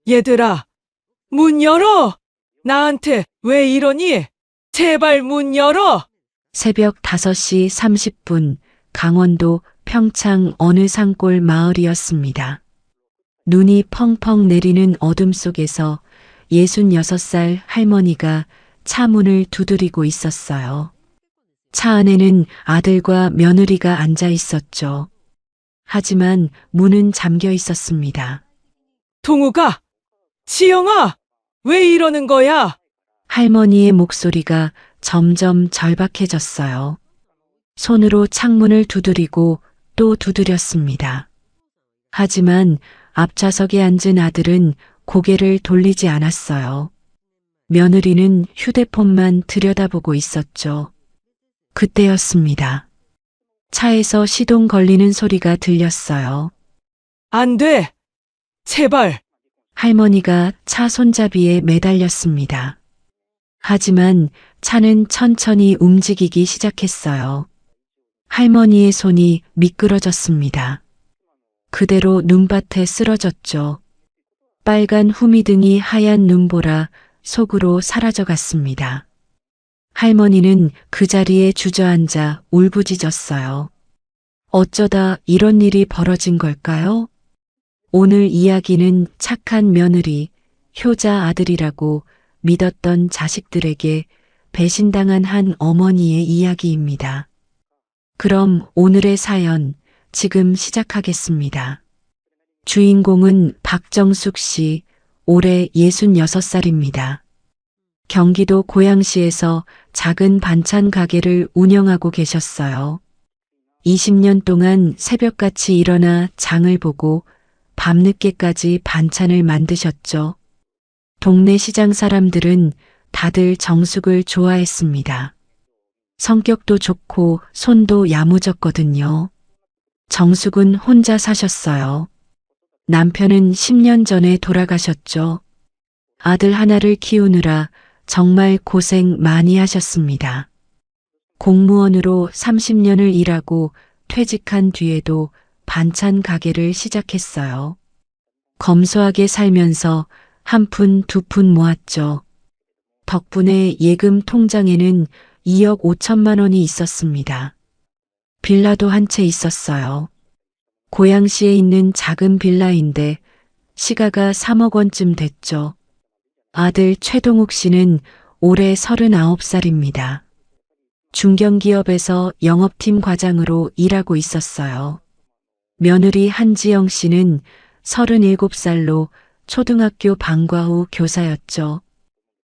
얘들아, 문 열어! 나한테 왜 이러니? 제발 문 열어! 새벽 5시 30분 강원도 평창 어느 산골 마을이었습니다. 눈이 펑펑 내리는 어둠 속에서 66살 할머니가 차 문을 두드리고 있었어요. 차 안에는 아들과 며느리가 앉아 있었죠. 하지만 문은 잠겨 있었습니다. 동우가, 지영아, 왜 이러는 거야? 할머니의 목소리가 점점 절박해졌어요. 손으로 창문을 두드리고 또 두드렸습니다. 하지만 앞좌석에 앉은 아들은 고개를 돌리지 않았어요. 며느리는 휴대폰만 들여다보고 있었죠. 그때였습니다. 차에서 시동 걸리는 소리가 들렸어요. 안 돼! 제발! 할머니가 차 손잡이에 매달렸습니다. 하지만 차는 천천히 움직이기 시작했어요. 할머니의 손이 미끄러졌습니다. 그대로 눈밭에 쓰러졌죠. 빨간 후미등이 하얀 눈보라 속으로 사라져갔습니다. 할머니는 그 자리에 주저앉아 울부짖었어요. 어쩌다 이런 일이 벌어진 걸까요? 오늘 이야기는 착한 며느리, 효자 아들이라고 믿었던 자식들에게 배신당한 한 어머니의 이야기입니다. 그럼 오늘의 사연 지금 시작하겠습니다. 주인공은 박정숙 씨, 올해 66살입니다. 경기도 고양시에서 작은 반찬 가게를 운영하고 계셨어요. 20년 동안 새벽같이 일어나 장을 보고 밤늦게까지 반찬을 만드셨죠. 동네 시장 사람들은 다들 정숙을 좋아했습니다. 성격도 좋고 손도 야무졌거든요. 정숙은 혼자 사셨어요. 남편은 10년 전에 돌아가셨죠. 아들 하나를 키우느라 정말 고생 많이 하셨습니다. 공무원으로 30년을 일하고 퇴직한 뒤에도 반찬 가게를 시작했어요. 검소하게 살면서 한 푼 두 푼 모았죠. 덕분에 예금 통장에는 2억 5천만 원이 있었습니다. 빌라도 한 채 있었어요. 고양시에 있는 작은 빌라인데 시가가 3억 원쯤 됐죠. 아들 최동욱 씨는 올해 39살입니다. 중견기업에서 영업팀 과장으로 일하고 있었어요. 며느리 한지영 씨는 37살로 초등학교 방과 후 교사였죠.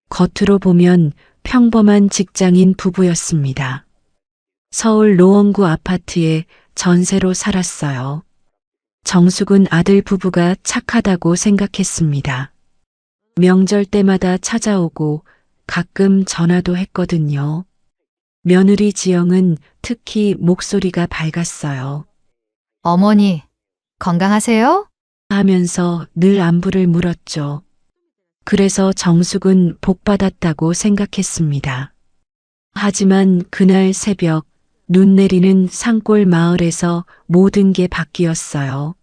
겉으로 보면 평범한 직장인 부부였습니다. 서울 노원구 아파트에 전세로 살았어요. 정숙은 아들 부부가 착하다고 생각했습니다. 명절 때마다 찾아오고 가끔 전화도 했거든요. 며느리 지영은 특히 목소리가 밝았어요. 어머니, 건강하세요? 하면서 늘 안부를 물었죠. 그래서 정숙은 복받았다고 생각했습니다. 하지만 그날 새벽 눈 내리는 산골 마을에서 모든 게 바뀌었어요.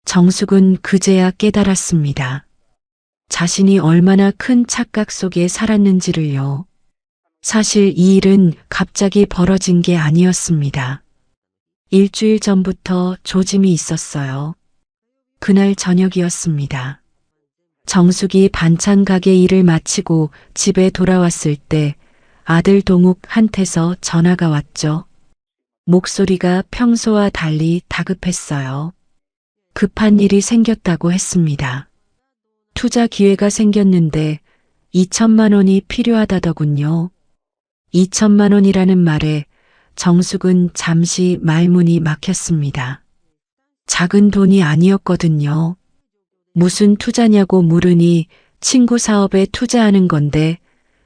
정숙은 그제야 깨달았습니다. 자신이 얼마나 큰 착각 속에 살았는지를요. 사실 이 일은 갑자기 벌어진 게 아니었습니다. 일주일 전부터 조짐이 있었어요. 그날 저녁이었습니다. 정숙이 반찬 가게 일을 마치고 집에 돌아왔을 때 아들 동욱한테서 전화가 왔죠. 목소리가 평소와 달리 다급했어요. 급한 일이 생겼다고 했습니다. 투자 기회가 생겼는데 2천만 원이 필요하다더군요. 2천만 원이라는 말에 정숙은 잠시 말문이 막혔습니다. 작은 돈이 아니었거든요. 무슨 투자냐고 물으니 친구 사업에 투자하는 건데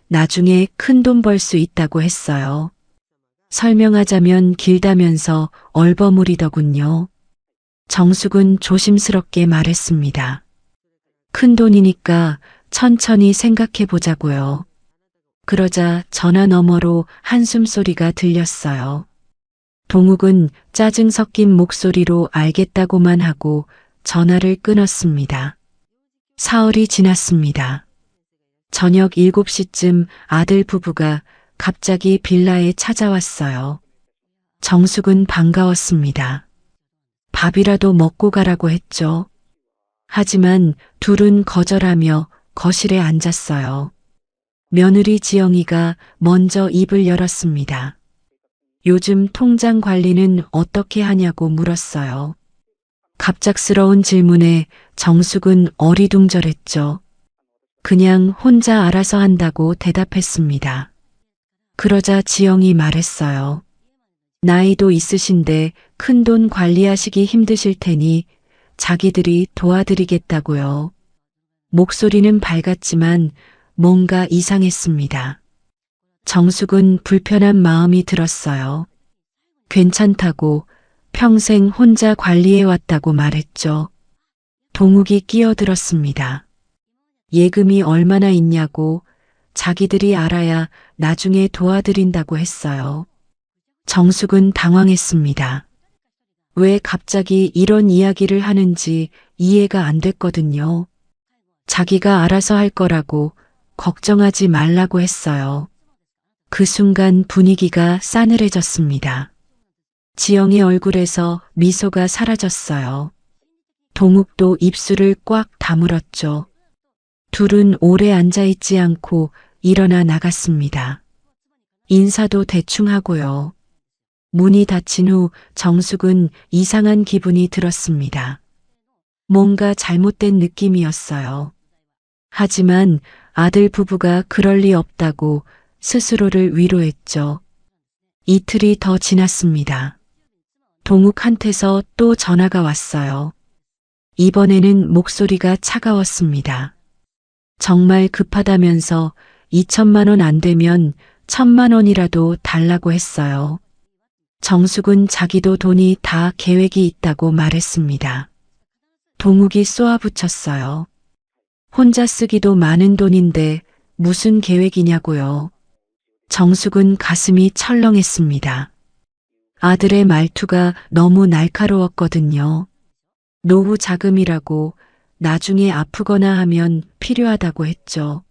나중에 큰 돈 벌 수 있다고 했어요. 설명하자면 길다면서 얼버무리더군요. 정숙은 조심스럽게 말했습니다. 큰 돈이니까 천천히 생각해 보자고요. 그러자 전화 너머로 한숨 소리가 들렸어요. 동욱은 짜증 섞인 목소리로 알겠다고만 하고 전화를 끊었습니다. 사흘이 지났습니다. 저녁 7시쯤 아들 부부가 갑자기 빌라에 찾아왔어요. 정숙은 반가웠습니다. 밥이라도 먹고 가라고 했죠. 하지만 둘은 거절하며 거실에 앉았어요. 며느리 지영이가 먼저 입을 열었습니다. 요즘 통장 관리는 어떻게 하냐고 물었어요. 갑작스러운 질문에 정숙은 어리둥절했죠. 그냥 혼자 알아서 한다고 대답했습니다. 그러자 지영이 말했어요. 나이도 있으신데 큰돈 관리하시기 힘드실 테니 자기들이 도와드리겠다고요. 목소리는 밝았지만 뭔가 이상했습니다. 정숙은 불편한 마음이 들었어요. 괜찮다고 평생 혼자 관리해왔다고 말했죠. 동욱이 끼어들었습니다. 예금이 얼마나 있냐고 자기들이 알아야 나중에 도와드린다고 했어요. 정숙은 당황했습니다. 왜 갑자기 이런 이야기를 하는지 이해가 안 됐거든요. 자기가 알아서 할 거라고 걱정하지 말라고 했어요. 그 순간 분위기가 싸늘해졌습니다. 지영의 얼굴에서 미소가 사라졌어요. 동욱도 입술을 꽉 다물었죠. 둘은 오래 앉아있지 않고 일어나 나갔습니다. 인사도 대충 하고요. 문이 닫힌 후 정숙은 이상한 기분이 들었습니다. 뭔가 잘못된 느낌이었어요. 하지만 아들 부부가 그럴 리 없다고 스스로를 위로했죠. 이틀이 더 지났습니다. 동욱한테서 또 전화가 왔어요. 이번에는 목소리가 차가웠습니다. 정말 급하다면서 2천만 원 안 되면 1,000만 원이라도 달라고 했어요. 정숙은 자기도 돈이 다 계획이 있다고 말했습니다. 동욱이 쏘아붙였어요. 혼자 쓰기도 많은 돈인데 무슨 계획이냐고요. 정숙은 가슴이 철렁했습니다. 아들의 말투가 너무 날카로웠거든요. 노후 자금이라고 나중에 아프거나 하면 필요하다고 했죠.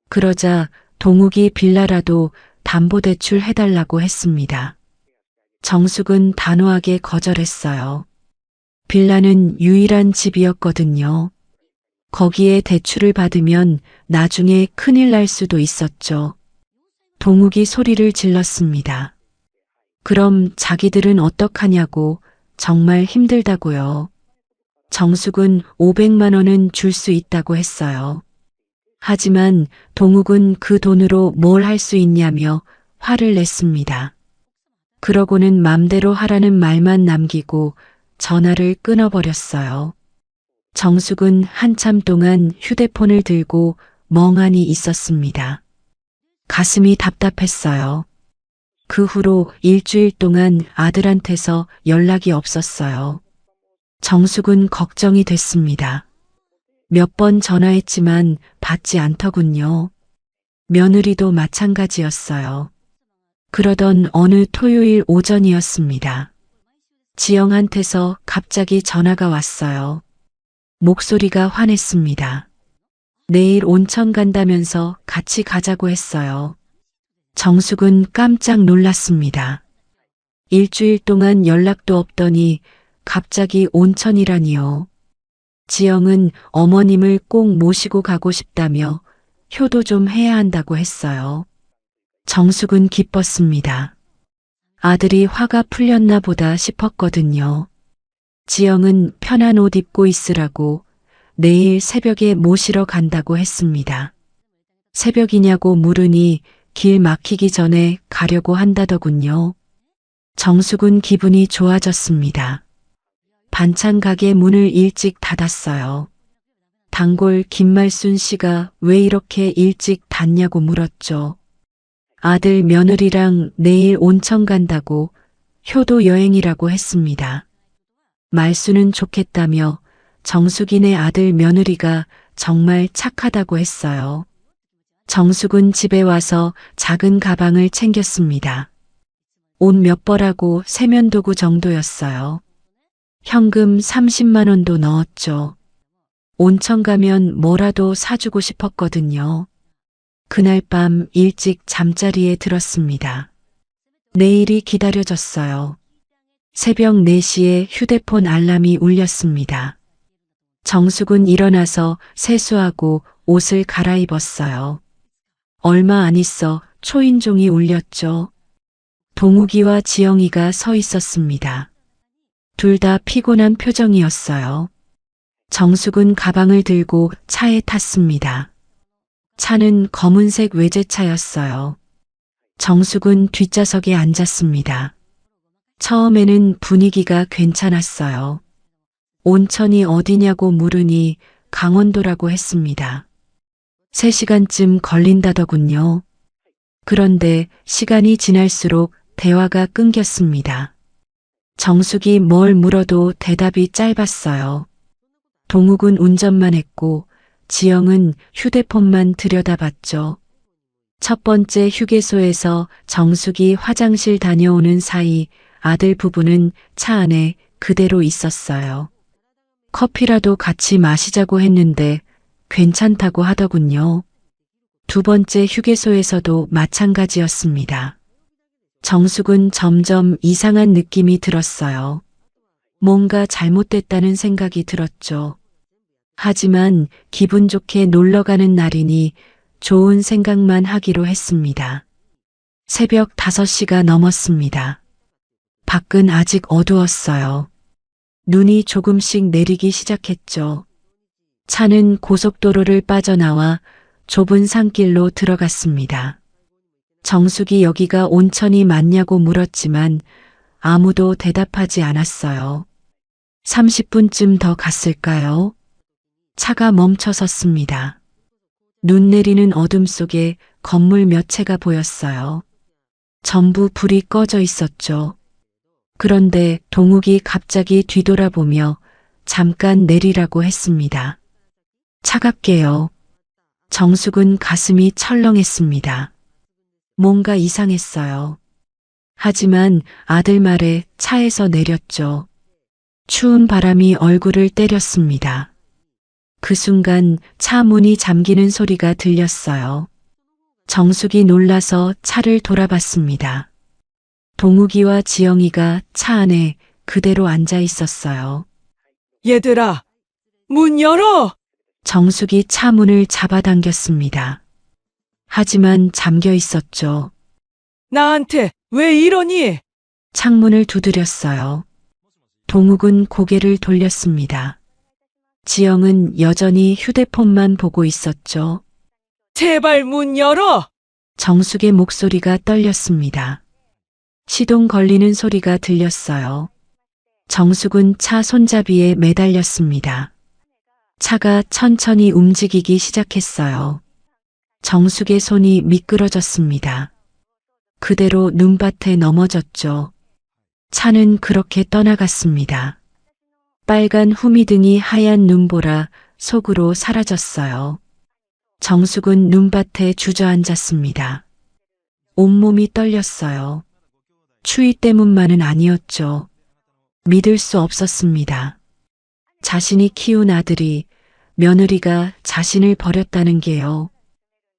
그러자 동욱이 빌라라도 담보대출 해달라고 했습니다. 정숙은 단호하게 거절했어요. 빌라는 유일한 집이었거든요. 거기에 대출을 받으면 나중에 큰일 날 수도 있었죠. 동욱이 소리를 질렀습니다. 그럼 자기들은 어떡하냐고, 정말 힘들다고요. 정숙은 500만 원은 줄 수 있다고 했어요. 하지만 동욱은 그 돈으로 뭘 할 수 있냐며 화를 냈습니다. 그러고는 맘대로 하라는 말만 남기고 전화를 끊어버렸어요. 정숙은 한참 동안 휴대폰을 들고 멍하니 있었습니다. 가슴이 답답했어요. 그 후로 일주일 동안 아들한테서 연락이 없었어요. 정숙은 걱정이 됐습니다. 몇 번 전화했지만 받지 않더군요. 며느리도 마찬가지였어요. 그러던 어느 토요일 오전이었습니다. 지영한테서 갑자기 전화가 왔어요. 목소리가 환했습니다. 내일 온천 간다면서 같이 가자고 했어요. 정숙은 깜짝 놀랐습니다. 일주일 동안 연락도 없더니 갑자기 온천이라니요. 지영은 어머님을 꼭 모시고 가고 싶다며 효도 좀 해야 한다고 했어요. 정숙은 기뻤습니다. 아들이 화가 풀렸나 보다 싶었거든요. 지영은 편한 옷 입고 있으라고 내일 새벽에 모시러 간다고 했습니다. 새벽이냐고 물으니 길 막히기 전에 가려고 한다더군요. 정숙은 기분이 좋아졌습니다. 반찬 가게 문을 일찍 닫았어요. 단골 김말순 씨가 왜 이렇게 일찍 닫냐고 물었죠. 아들 며느리랑 내일 온천 간다고 효도 여행이라고 했습니다. 말수는 좋겠다며 정숙이네 아들 며느리가 정말 착하다고 했어요. 정숙은 집에 와서 작은 가방을 챙겼습니다. 옷 몇 벌하고 세면도구 정도였어요. 현금 30만 원도 넣었죠. 온천 가면 뭐라도 사주고 싶었거든요. 그날 밤 일찍 잠자리에 들었습니다. 내일이 기다려졌어요. 새벽 4시에 휴대폰 알람이 울렸습니다. 정숙은 일어나서 세수하고 옷을 갈아입었어요. 얼마 안 있어 초인종이 울렸죠. 동욱이와 지영이가 서 있었습니다. 둘 다 피곤한 표정이었어요. 정숙은 가방을 들고 차에 탔습니다. 차는 검은색 외제차였어요. 정숙은 뒷좌석에 앉았습니다. 처음에는 분위기가 괜찮았어요. 온천이 어디냐고 물으니 강원도라고 했습니다. 3시간쯤 걸린다더군요. 그런데 시간이 지날수록 대화가 끊겼습니다. 정숙이 뭘 물어도 대답이 짧았어요. 동욱은 운전만 했고 지영은 휴대폰만 들여다봤죠. 첫 번째 휴게소에서 정숙이 화장실 다녀오는 사이 아들 부부는 차 안에 그대로 있었어요. 커피라도 같이 마시자고 했는데 괜찮다고 하더군요. 두 번째 휴게소에서도 마찬가지였습니다. 정숙은 점점 이상한 느낌이 들었어요. 뭔가 잘못됐다는 생각이 들었죠. 하지만 기분 좋게 놀러 가는 날이니 좋은 생각만 하기로 했습니다. 새벽 5시가 넘었습니다. 밖은 아직 어두웠어요. 눈이 조금씩 내리기 시작했죠. 차는 고속도로를 빠져나와 좁은 산길로 들어갔습니다. 정숙이 여기가 온천이 맞냐고 물었지만 아무도 대답하지 않았어요. 30분쯤 더 갔을까요? 차가 멈춰 섰습니다. 눈 내리는 어둠 속에 건물 몇 채가 보였어요. 전부 불이 꺼져 있었죠. 그런데 동욱이 갑자기 뒤돌아보며 잠깐 내리라고 했습니다. 차갑게요. 정숙은 가슴이 철렁했습니다. 뭔가 이상했어요. 하지만 아들 말에 차에서 내렸죠. 추운 바람이 얼굴을 때렸습니다. 그 순간 차 문이 잠기는 소리가 들렸어요. 정숙이 놀라서 차를 돌아봤습니다. 동욱이와 지영이가 차 안에 그대로 앉아 있었어요. 얘들아, 문 열어! 정숙이 차 문을 잡아당겼습니다. 하지만 잠겨 있었죠. 나한테 왜 이러니? 창문을 두드렸어요. 동욱은 고개를 돌렸습니다. 지영은 여전히 휴대폰만 보고 있었죠. 제발 문 열어! 정숙의 목소리가 떨렸습니다. 시동 걸리는 소리가 들렸어요. 정숙은 차 손잡이에 매달렸습니다. 차가 천천히 움직이기 시작했어요. 정숙의 손이 미끄러졌습니다. 그대로 눈밭에 넘어졌죠. 차는 그렇게 떠나갔습니다. 빨간 후미등이 하얀 눈보라 속으로 사라졌어요. 정숙은 눈밭에 주저앉았습니다. 온몸이 떨렸어요. 추위 때문만은 아니었죠. 믿을 수 없었습니다. 자신이 키운 아들이, 며느리가 자신을 버렸다는 게요.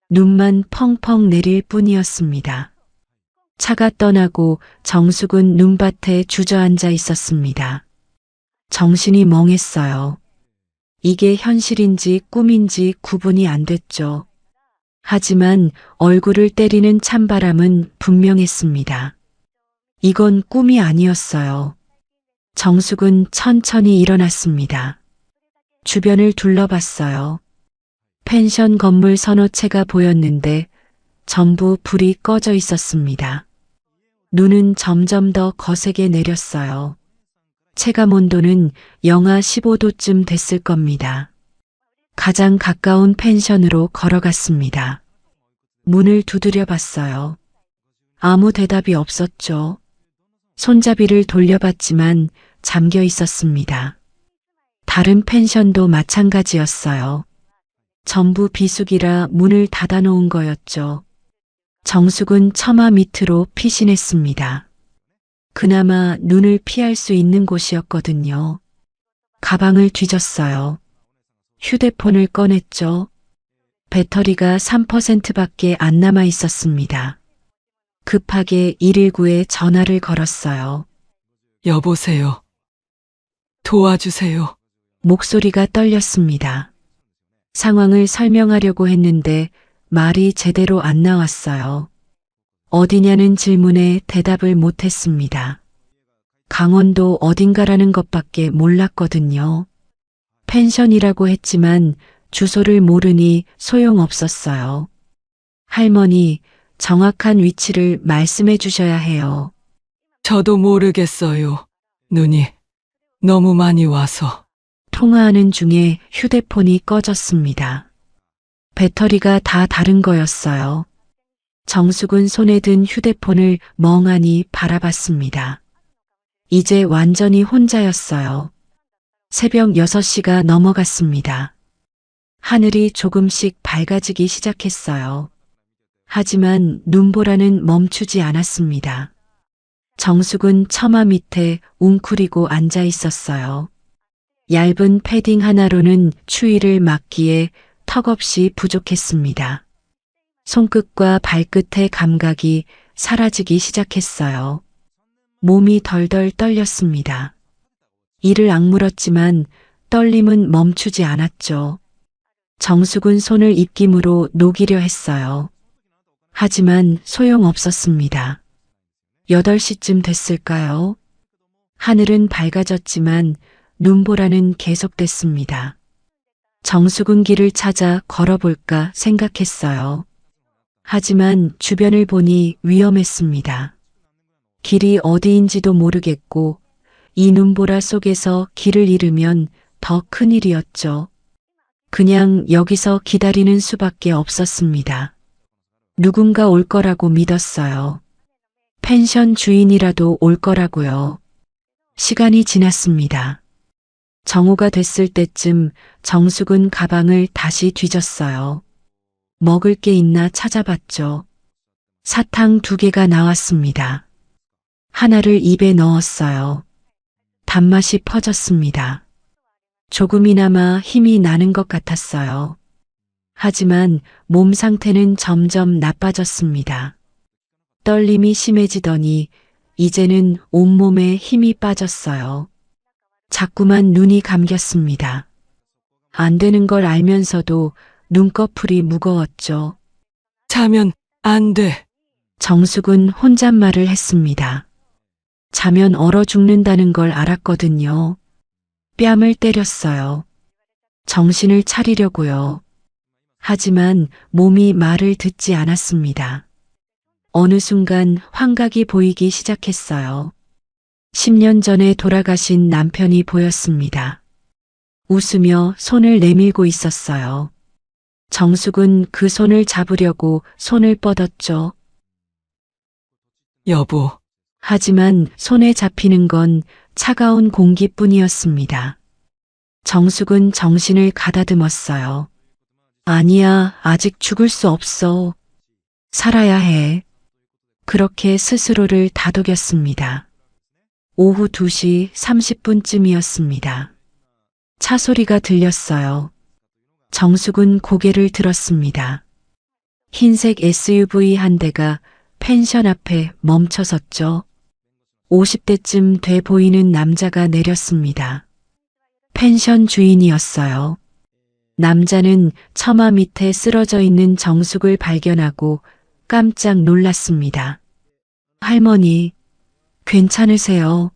눈만 펑펑 내릴 뿐이었습니다. 차가 떠나고 정숙은 눈밭에 주저앉아 있었습니다. 정신이 멍했어요. 이게 현실인지 꿈인지 구분이 안 됐죠. 하지만 얼굴을 때리는 찬바람은 분명했습니다. 이건 꿈이 아니었어요. 정숙은 천천히 일어났습니다. 주변을 둘러봤어요. 펜션 건물 서너 채가 보였는데 전부 불이 꺼져 있었습니다. 눈은 점점 더 거세게 내렸어요. 체감 온도는 영하 15도쯤 됐을 겁니다. 가장 가까운 펜션으로 걸어갔습니다. 문을 두드려 봤어요. 아무 대답이 없었죠. 손잡이를 돌려봤지만 잠겨 있었습니다. 다른 펜션도 마찬가지였어요. 전부 비수기라 문을 닫아놓은 거였죠. 정숙은 처마 밑으로 피신했습니다. 그나마 눈을 피할 수 있는 곳이었거든요. 가방을 뒤졌어요. 휴대폰을 꺼냈죠. 배터리가 3%밖에 안 남아 있었습니다. 급하게 119에 전화를 걸었어요. 여보세요. 도와주세요. 목소리가 떨렸습니다. 상황을 설명하려고 했는데 말이 제대로 안 나왔어요. 어디냐는 질문에 대답을 못했습니다. 강원도 어딘가라는 것밖에 몰랐거든요. 펜션이라고 했지만 주소를 모르니 소용없었어요. 할머니, 정확한 위치를 말씀해 주셔야 해요. 저도 모르겠어요. 눈이 너무 많이 와서. 통화하는 중에 휴대폰이 꺼졌습니다. 배터리가 다 다른 거였어요. 정숙은 손에 든 휴대폰을 멍하니 바라봤습니다. 이제 완전히 혼자였어요. 새벽 6시가 넘어갔습니다. 하늘이 조금씩 밝아지기 시작했어요. 하지만 눈보라는 멈추지 않았습니다. 정숙은 처마 밑에 웅크리고 앉아 있었어요. 얇은 패딩 하나로는 추위를 막기에 턱없이 부족했습니다. 손끝과 발끝의 감각이 사라지기 시작했어요. 몸이 덜덜 떨렸습니다. 이를 악물었지만 떨림은 멈추지 않았죠. 정숙은 손을 입김으로 녹이려 했어요. 하지만 소용없었습니다. 8시쯤 됐을까요? 하늘은 밝아졌지만 눈보라는 계속됐습니다. 정숙은 길을 찾아 걸어볼까 생각했어요. 하지만 주변을 보니 위험했습니다. 길이 어디인지도 모르겠고 이 눈보라 속에서 길을 잃으면 더 큰일이었죠. 그냥 여기서 기다리는 수밖에 없었습니다. 누군가 올 거라고 믿었어요. 펜션 주인이라도 올 거라고요. 시간이 지났습니다. 정오가 됐을 때쯤 정숙은 가방을 다시 뒤졌어요. 먹을 게 있나 찾아봤죠. 사탕 2개가 나왔습니다. 하나를 입에 넣었어요. 단맛이 퍼졌습니다. 조금이나마 힘이 나는 것 같았어요. 하지만 몸 상태는 점점 나빠졌습니다. 떨림이 심해지더니 이제는 온몸에 힘이 빠졌어요. 자꾸만 눈이 감겼습니다. 안 되는 걸 알면서도 눈꺼풀이 무거웠죠. 자면 안 돼. 정숙은 혼잣말을 했습니다. 자면 얼어 죽는다는 걸 알았거든요. 뺨을 때렸어요. 정신을 차리려고요. 하지만 몸이 말을 듣지 않았습니다. 어느 순간 환각이 보이기 시작했어요. 10년 전에 돌아가신 남편이 보였습니다. 웃으며 손을 내밀고 있었어요. 정숙은 그 손을 잡으려고 손을 뻗었죠. 여보, 하지만 손에 잡히는 건 차가운 공기뿐이었습니다. 정숙은 정신을 가다듬었어요. 아니야, 아직 죽을 수 없어. 살아야 해. 그렇게 스스로를 다독였습니다. 오후 2시 30분쯤이었습니다. 차 소리가 들렸어요. 정숙은 고개를 들었습니다. 흰색 SUV 한 대가 펜션 앞에 멈춰 섰죠. 50대쯤 돼 보이는 남자가 내렸습니다. 펜션 주인이었어요. 남자는 처마 밑에 쓰러져 있는 정숙을 발견하고 깜짝 놀랐습니다. 할머니, 괜찮으세요?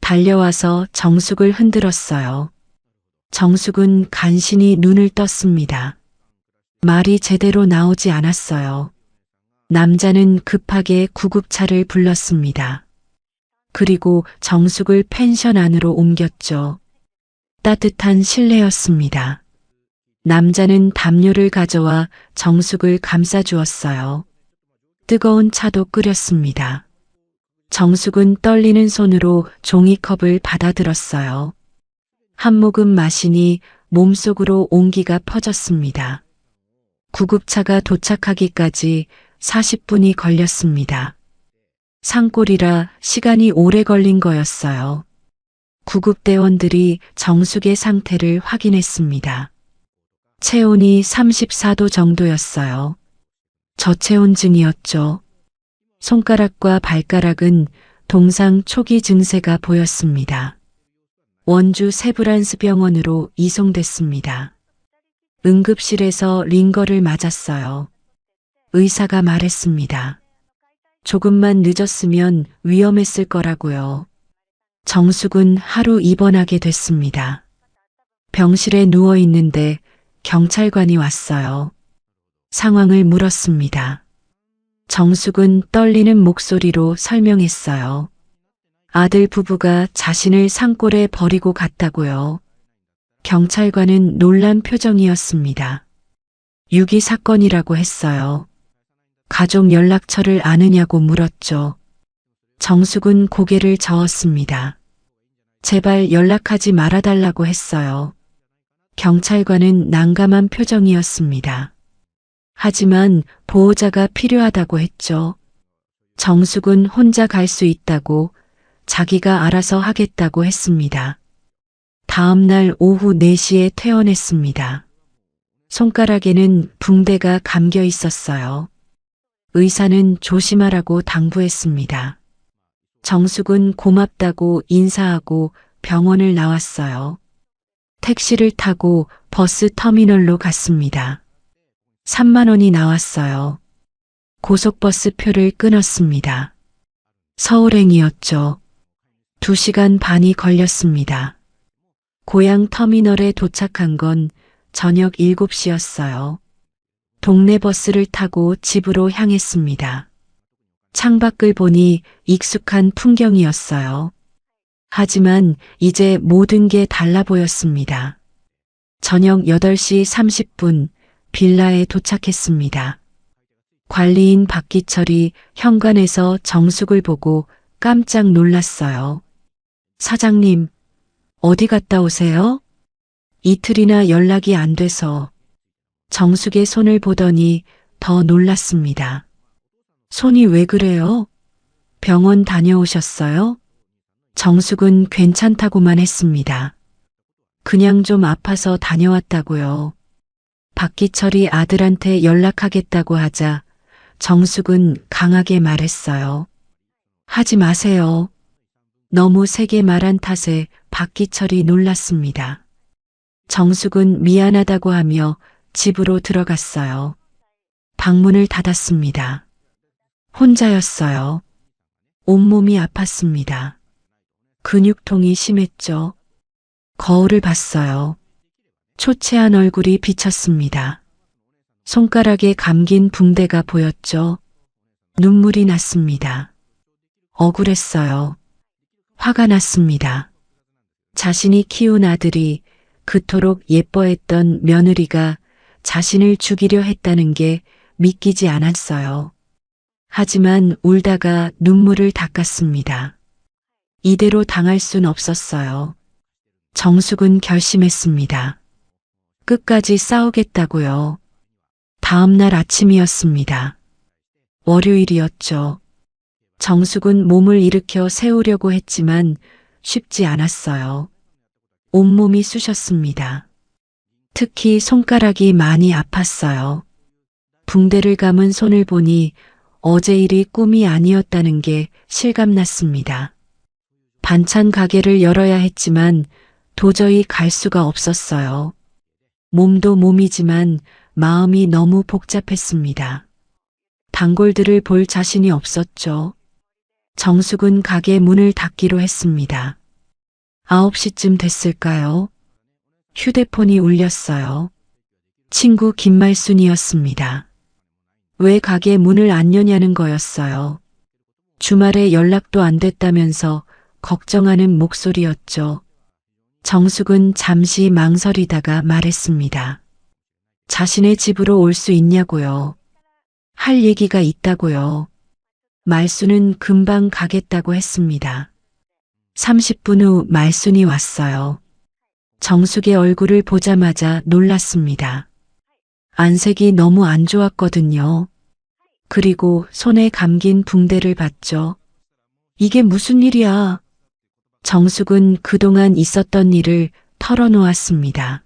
달려와서 정숙을 흔들었어요. 정숙은 간신히 눈을 떴습니다. 말이 제대로 나오지 않았어요. 남자는 급하게 구급차를 불렀습니다. 그리고 정숙을 펜션 안으로 옮겼죠. 따뜻한 실내였습니다. 남자는 담요를 가져와 정숙을 감싸주었어요. 뜨거운 차도 끓였습니다. 정숙은 떨리는 손으로 종이컵을 받아들었어요. 한 모금 마시니 몸속으로 온기가 퍼졌습니다. 구급차가 도착하기까지 40분이 걸렸습니다. 산골이라 시간이 오래 걸린 거였어요. 구급대원들이 정숙의 상태를 확인했습니다. 체온이 34도 정도였어요. 저체온증이었죠. 손가락과 발가락은 동상 초기 증세가 보였습니다. 원주 세브란스 병원으로 이송됐습니다. 응급실에서 링거를 맞았어요. 의사가 말했습니다. 조금만 늦었으면 위험했을 거라고요. 정숙은 하루 입원하게 됐습니다. 병실에 누워 있는데 경찰관이 왔어요. 상황을 물었습니다. 정숙은 떨리는 목소리로 설명했어요. 아들 부부가 자신을 산골에 버리고 갔다고요. 경찰관은 놀란 표정이었습니다. 유기 사건이라고 했어요. 가족 연락처를 아느냐고 물었죠. 정숙은 고개를 저었습니다. 제발 연락하지 말아달라고 했어요. 경찰관은 난감한 표정이었습니다. 하지만 보호자가 필요하다고 했죠. 정숙은 혼자 갈 수 있다고, 자기가 알아서 하겠다고 했습니다. 다음 날 오후 4시에 퇴원했습니다. 손가락에는 붕대가 감겨 있었어요. 의사는 조심하라고 당부했습니다. 정숙은 고맙다고 인사하고 병원을 나왔어요. 택시를 타고 버스 터미널로 갔습니다. 3만 원이 나왔어요. 고속버스 표를 끊었습니다. 서울행이었죠. 2시간 반이 걸렸습니다. 고향 터미널에 도착한 건 저녁 7시였어요. 동네 버스를 타고 집으로 향했습니다. 창밖을 보니 익숙한 풍경이었어요. 하지만 이제 모든 게 달라 보였습니다. 저녁 8시 30분 빌라에 도착했습니다. 관리인 박기철이 현관에서 정숙을 보고 깜짝 놀랐어요. 사장님, 어디 갔다 오세요? 이틀이나 연락이 안 돼서. 정숙의 손을 보더니 더 놀랐습니다. 손이 왜 그래요? 병원 다녀오셨어요? 정숙은 괜찮다고만 했습니다. 그냥 좀 아파서 다녀왔다고요. 박기철이 아들한테 연락하겠다고 하자 정숙은 강하게 말했어요. 하지 마세요. 너무 세게 말한 탓에 박기철이 놀랐습니다. 정숙은 미안하다고 하며 집으로 들어갔어요. 방문을 닫았습니다. 혼자였어요. 온몸이 아팠습니다. 근육통이 심했죠. 거울을 봤어요. 초췌한 얼굴이 비쳤습니다. 손가락에 감긴 붕대가 보였죠. 눈물이 났습니다. 억울했어요. 화가 났습니다. 자신이 키운 아들이 그토록 예뻐했던 며느리가 자신을 죽이려 했다는 게 믿기지 않았어요. 하지만 울다가 눈물을 닦았습니다. 이대로 당할 순 없었어요. 정숙은 결심했습니다. 끝까지 싸우겠다고요. 다음 날 아침이었습니다. 월요일이었죠. 정숙은 몸을 일으켜 세우려고 했지만 쉽지 않았어요. 온몸이 쑤셨습니다. 특히 손가락이 많이 아팠어요. 붕대를 감은 손을 보니 어제 일이 꿈이 아니었다는 게 실감났습니다. 반찬 가게를 열어야 했지만 도저히 갈 수가 없었어요. 몸도 몸이지만 마음이 너무 복잡했습니다. 단골들을 볼 자신이 없었죠. 정숙은 가게 문을 닫기로 했습니다. 9시쯤 됐을까요? 휴대폰이 울렸어요. 친구 김말순이었습니다. 왜 가게 문을 안 여냐는 거였어요. 주말에 연락도 안 됐다면서 걱정하는 목소리였죠. 정숙은 잠시 망설이다가 말했습니다. 자신의 집으로 올 수 있냐고요. 할 얘기가 있다고요. 말순은 금방 가겠다고 했습니다. 30분 후 말순이 왔어요. 정숙의 얼굴을 보자마자 놀랐습니다. 안색이 너무 안 좋았거든요. 그리고 손에 감긴 붕대를 봤죠. 이게 무슨 일이야? 정숙은 그동안 있었던 일을 털어놓았습니다.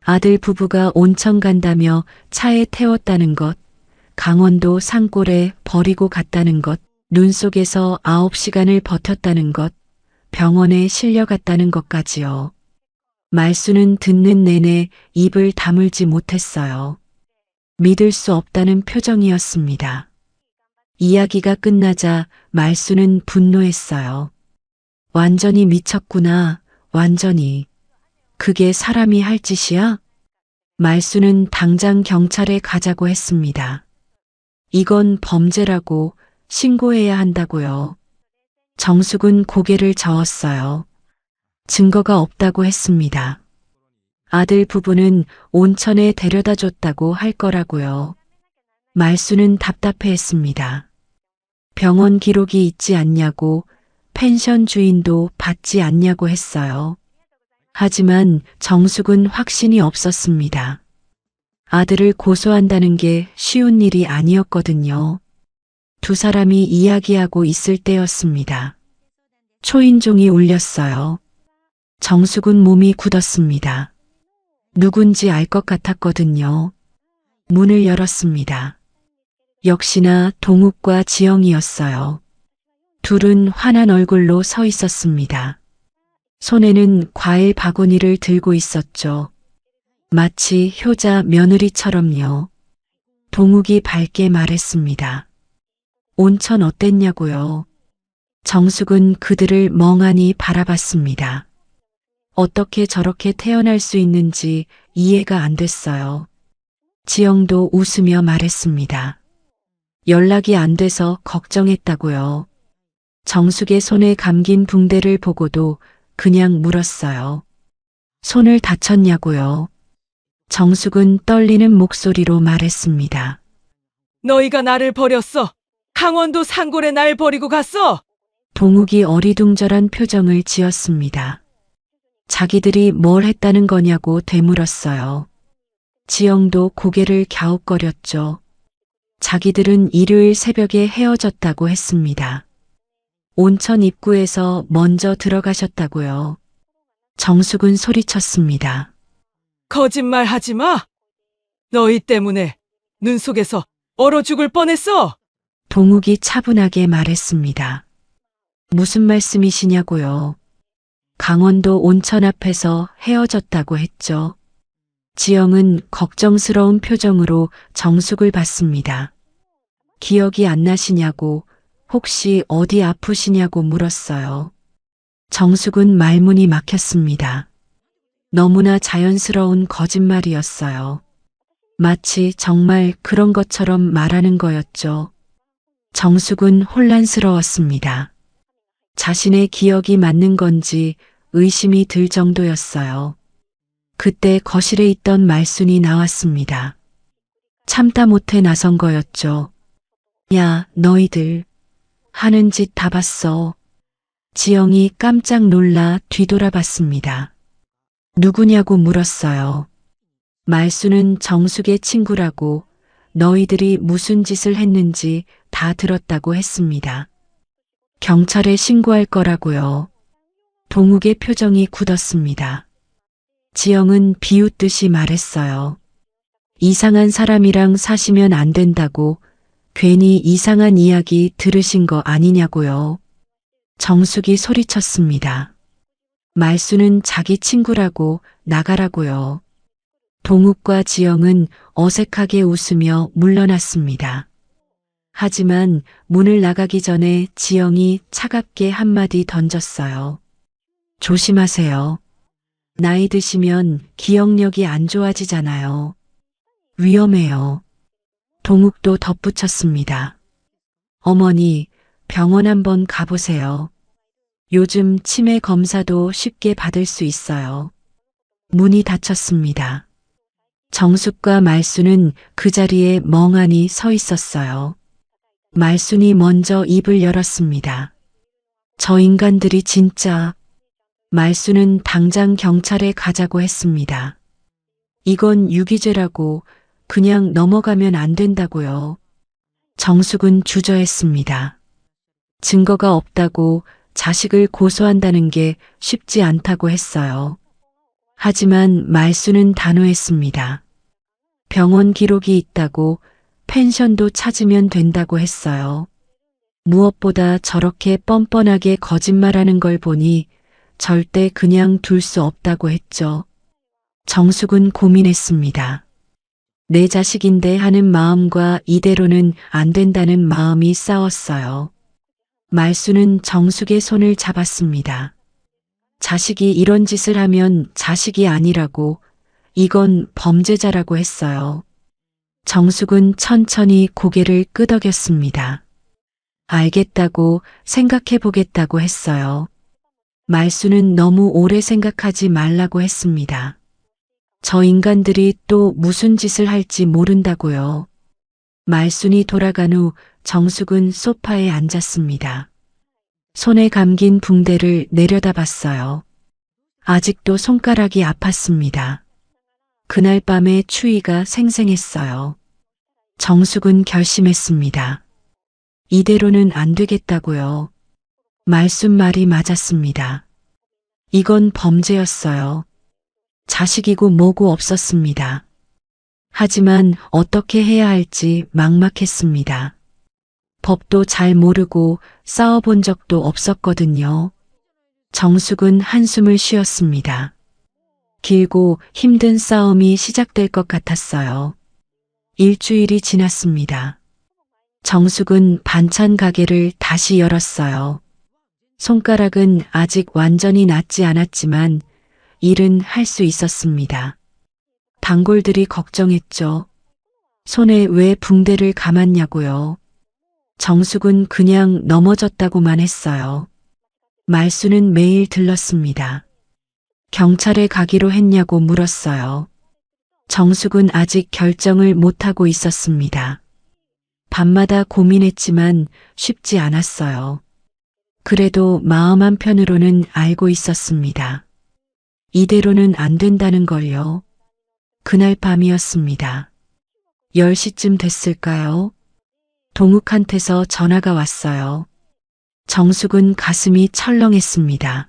아들 부부가 온천 간다며 차에 태웠다는 것, 강원도 산골에 버리고 갔다는 것, 눈 속에서 9시간을 버텼다는 것, 병원에 실려갔다는 것까지요. 말수는 듣는 내내 입을 다물지 못했어요. 믿을 수 없다는 표정이었습니다. 이야기가 끝나자 말수는 분노했어요. 완전히 미쳤구나, 완전히. 그게 사람이 할 짓이야? 말수는 당장 경찰에 가자고 했습니다. 이건 범죄라고 신고해야 한다고요. 정숙은 고개를 저었어요. 증거가 없다고 했습니다. 아들 부부는 온천에 데려다 줬다고 할 거라고요. 말수는 답답해했습니다. 병원 기록이 있지 않냐고, 펜션 주인도 받지 않냐고 했어요. 하지만 정숙은 확신이 없었습니다. 아들을 고소한다는 게 쉬운 일이 아니었거든요. 두 사람이 이야기하고 있을 때였습니다. 초인종이 울렸어요. 정숙은 몸이 굳었습니다. 누군지 알 것 같았거든요. 문을 열었습니다. 역시나 동욱과 지영이었어요. 둘은 환한 얼굴로 서 있었습니다. 손에는 과일 바구니를 들고 있었죠. 마치 효자 며느리처럼요. 동욱이 밝게 말했습니다. 온천 어땠냐고요. 정숙은 그들을 멍하니 바라봤습니다. 어떻게 저렇게 태어날 수 있는지 이해가 안 됐어요. 지영도 웃으며 말했습니다. 연락이 안 돼서 걱정했다고요. 정숙의 손에 감긴 붕대를 보고도 그냥 물었어요. 손을 다쳤냐고요. 정숙은 떨리는 목소리로 말했습니다. 너희가 나를 버렸어. 강원도 산골에 날 버리고 갔어. 동욱이 어리둥절한 표정을 지었습니다. 자기들이 뭘 했다는 거냐고 되물었어요. 지영도 고개를 갸웃거렸죠. 자기들은 일요일 새벽에 헤어졌다고 했습니다. 온천 입구에서 먼저 들어가셨다고요. 정숙은 소리쳤습니다. 거짓말 하지 마. 너희 때문에 눈 속에서 얼어 죽을 뻔했어. 동욱이 차분하게 말했습니다. 무슨 말씀이시냐고요. 강원도 온천 앞에서 헤어졌다고 했죠. 지영은 걱정스러운 표정으로 정숙을 봤습니다. 기억이 안 나시냐고, 혹시 어디 아프시냐고 물었어요. 정숙은 말문이 막혔습니다. 너무나 자연스러운 거짓말이었어요. 마치 정말 그런 것처럼 말하는 거였죠. 정숙은 혼란스러웠습니다. 자신의 기억이 맞는 건지 의심이 들 정도였어요. 그때 거실에 있던 말순이 나왔습니다. 참다 못해 나선 거였죠. 야, 너희들. 하는 짓 다 봤어. 지영이 깜짝 놀라 뒤돌아봤습니다. 누구냐고 물었어요. 말수는 정숙의 친구라고 너희들이 무슨 짓을 했는지 다 들었다고 했습니다. 경찰에 신고할 거라고요. 동욱의 표정이 굳었습니다. 지영은 비웃듯이 말했어요. 이상한 사람이랑 사시면 안 된다고 괜히 이상한 이야기 들으신 거 아니냐고요. 정숙이 소리쳤습니다. 말수는 자기 친구라고 나가라고요. 동욱과 지영은 어색하게 웃으며 물러났습니다. 하지만 문을 나가기 전에 지영이 차갑게 한마디 던졌어요. 조심하세요. 나이 드시면 기억력이 안 좋아지잖아요. 위험해요. 동욱도 덧붙였습니다. 어머니, 병원 한번 가보세요. 요즘 치매 검사도 쉽게 받을 수 있어요. 문이 닫혔습니다. 정숙과 말수는 그 자리에 멍하니 서 있었어요. 말순이 먼저 입을 열었습니다. 저 인간들이 진짜... 말수는 당장 경찰에 가자고 했습니다. 이건 유기죄라고 그냥 넘어가면 안 된다고요. 정숙은 주저했습니다. 증거가 없다고 자식을 고소한다는 게 쉽지 않다고 했어요. 하지만 말수는 단호했습니다. 병원 기록이 있다고 펜션도 찾으면 된다고 했어요. 무엇보다 저렇게 뻔뻔하게 거짓말하는 걸 보니 절대 그냥 둘 수 없다고 했죠. 정숙은 고민했습니다. 내 자식인데 하는 마음과 이대로는 안 된다는 마음이 싸웠어요. 말수는 정숙의 손을 잡았습니다. 자식이 이런 짓을 하면 자식이 아니라고, 이건 범죄자라고 했어요. 정숙은 천천히 고개를 끄덕였습니다. 알겠다고 생각해 보겠다고 했어요. 말수는 너무 오래 생각하지 말라고 했습니다. 저 인간들이 또 무슨 짓을 할지 모른다고요. 말순이 돌아간 후 정숙은 소파에 앉았습니다. 손에 감긴 붕대를 내려다봤어요. 아직도 손가락이 아팠습니다. 그날 밤의 추위가 생생했어요. 정숙은 결심했습니다. 이대로는 안 되겠다고요. 말순 말이 맞았습니다. 이건 범죄였어요. 자식이고 뭐고 없었습니다. 하지만 어떻게 해야 할지 막막했습니다. 법도 잘 모르고 싸워본 적도 없었거든요. 정숙은 한숨을 쉬었습니다. 길고 힘든 싸움이 시작될 것 같았어요. 일주일이 지났습니다. 정숙은 반찬 가게를 다시 열었어요. 손가락은 아직 완전히 낫지 않았지만 일은 할 수 있었습니다. 단골들이 걱정했죠. 손에 왜 붕대를 감았냐고요. 정숙은 그냥 넘어졌다고만 했어요. 말수는 매일 들렀습니다. 경찰에 가기로 했냐고 물었어요. 정숙은 아직 결정을 못하고 있었습니다. 밤마다 고민했지만 쉽지 않았어요. 그래도 마음 한편으로는 알고 있었습니다. 이대로는 안 된다는 걸요. 그날 밤이었습니다. 10시쯤 됐을까요? 동욱한테서 전화가 왔어요. 정숙은 가슴이 철렁했습니다.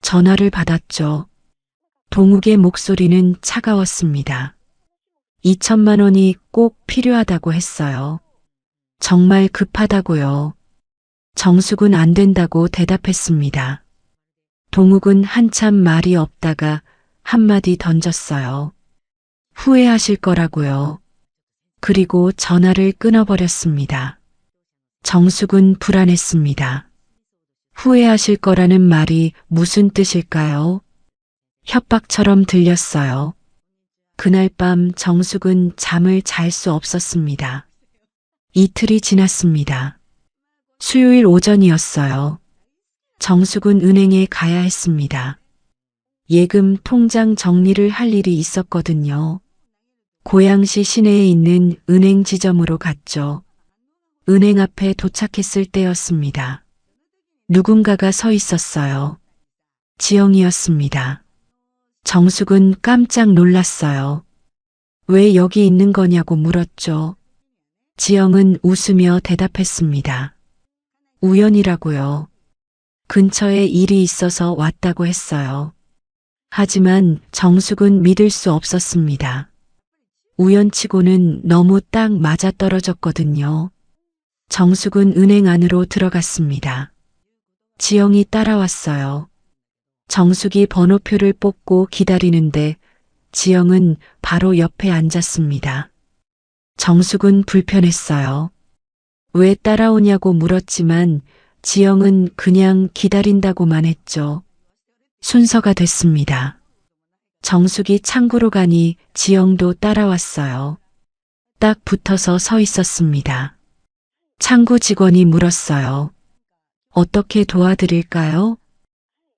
전화를 받았죠. 동욱의 목소리는 차가웠습니다. 2천만 원이 꼭 필요하다고 했어요. 정말 급하다고요. 정숙은 안 된다고 대답했습니다. 동욱은 한참 말이 없다가 한마디 던졌어요. 후회하실 거라고요. 그리고 전화를 끊어버렸습니다. 정숙은 불안했습니다. 후회하실 거라는 말이 무슨 뜻일까요? 협박처럼 들렸어요. 그날 밤 정숙은 잠을 잘 수 없었습니다. 이틀이 지났습니다. 수요일 오전이었어요. 정숙은 은행에 가야 했습니다. 예금 통장 정리를 할 일이 있었거든요. 고양시 시내에 있는 은행 지점으로 갔죠. 은행 앞에 도착했을 때였습니다. 누군가가 서 있었어요. 지영이었습니다. 정숙은 깜짝 놀랐어요. 왜 여기 있는 거냐고 물었죠. 지영은 웃으며 대답했습니다. 우연이라고요. 근처에 일이 있어서 왔다고 했어요. 하지만 정숙은 믿을 수 없었습니다. 우연치고는 너무 딱 맞아떨어졌거든요. 정숙은 은행 안으로 들어갔습니다. 지영이 따라왔어요. 정숙이 번호표를 뽑고 기다리는데 지영은 바로 옆에 앉았습니다. 정숙은 불편했어요. 왜 따라오냐고 물었지만 지영은 그냥 기다린다고만 했죠. 순서가 됐습니다. 정숙이 창구로 가니 지영도 따라왔어요. 딱 붙어서 서 있었습니다. 창구 직원이 물었어요. 어떻게 도와드릴까요?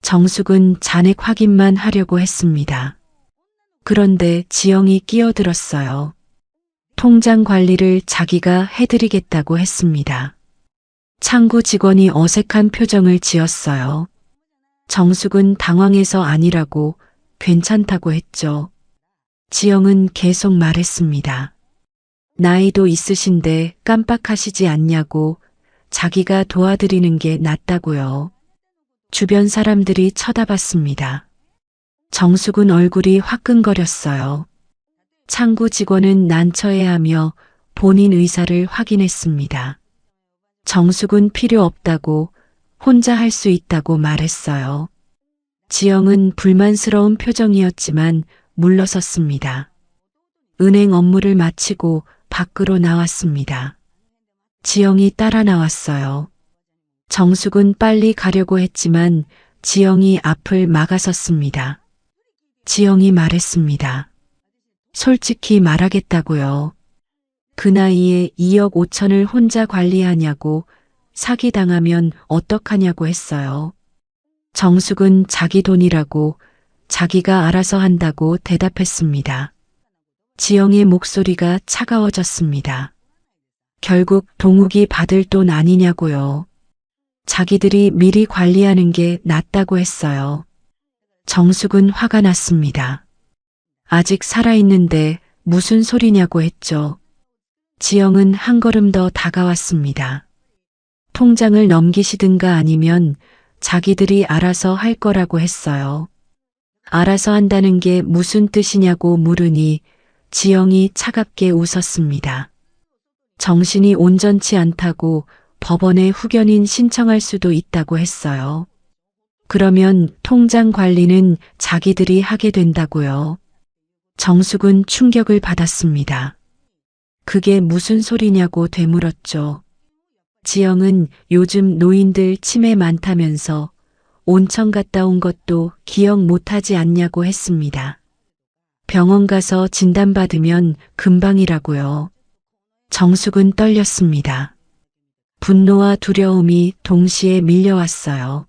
정숙은 잔액 확인만 하려고 했습니다. 그런데 지영이 끼어들었어요. 통장 관리를 자기가 해드리겠다고 했습니다. 창구 직원이 어색한 표정을 지었어요. 정숙은 당황해서 아니라고 괜찮다고 했죠. 지영은 계속 말했습니다. 나이도 있으신데 깜빡하시지 않냐고 자기가 도와드리는 게 낫다고요. 주변 사람들이 쳐다봤습니다. 정숙은 얼굴이 화끈거렸어요. 창구 직원은 난처해하며 본인 의사를 확인했습니다. 정숙은 필요 없다고 혼자 할 수 있다고 말했어요. 지영은 불만스러운 표정이었지만 물러섰습니다. 은행 업무를 마치고 밖으로 나왔습니다. 지영이 따라 나왔어요. 정숙은 빨리 가려고 했지만 지영이 앞을 막아섰습니다. 지영이 말했습니다. 솔직히 말하겠다고요. 그 나이에 2억 5천을 혼자 관리하냐고, 사기당하면 어떡하냐고 했어요. 정숙은 자기 돈이라고 자기가 알아서 한다고 대답했습니다. 지영의 목소리가 차가워졌습니다. 결국 동욱이 받을 돈 아니냐고요. 자기들이 미리 관리하는 게 낫다고 했어요. 정숙은 화가 났습니다. 아직 살아있는데 무슨 소리냐고 했죠. 지영은 한 걸음 더 다가왔습니다. 통장을 넘기시든가 아니면 자기들이 알아서 할 거라고 했어요. 알아서 한다는 게 무슨 뜻이냐고 물으니 지영이 차갑게 웃었습니다. 정신이 온전치 않다고 법원에 후견인 신청할 수도 있다고 했어요. 그러면 통장 관리는 자기들이 하게 된다고요. 정숙은 충격을 받았습니다. 그게 무슨 소리냐고 되물었죠. 지영은 요즘 노인들 치매 많다면서 온천 갔다 온 것도 기억 못하지 않냐고 했습니다. 병원 가서 진단받으면 금방이라고요. 정숙은 떨렸습니다. 분노와 두려움이 동시에 밀려왔어요.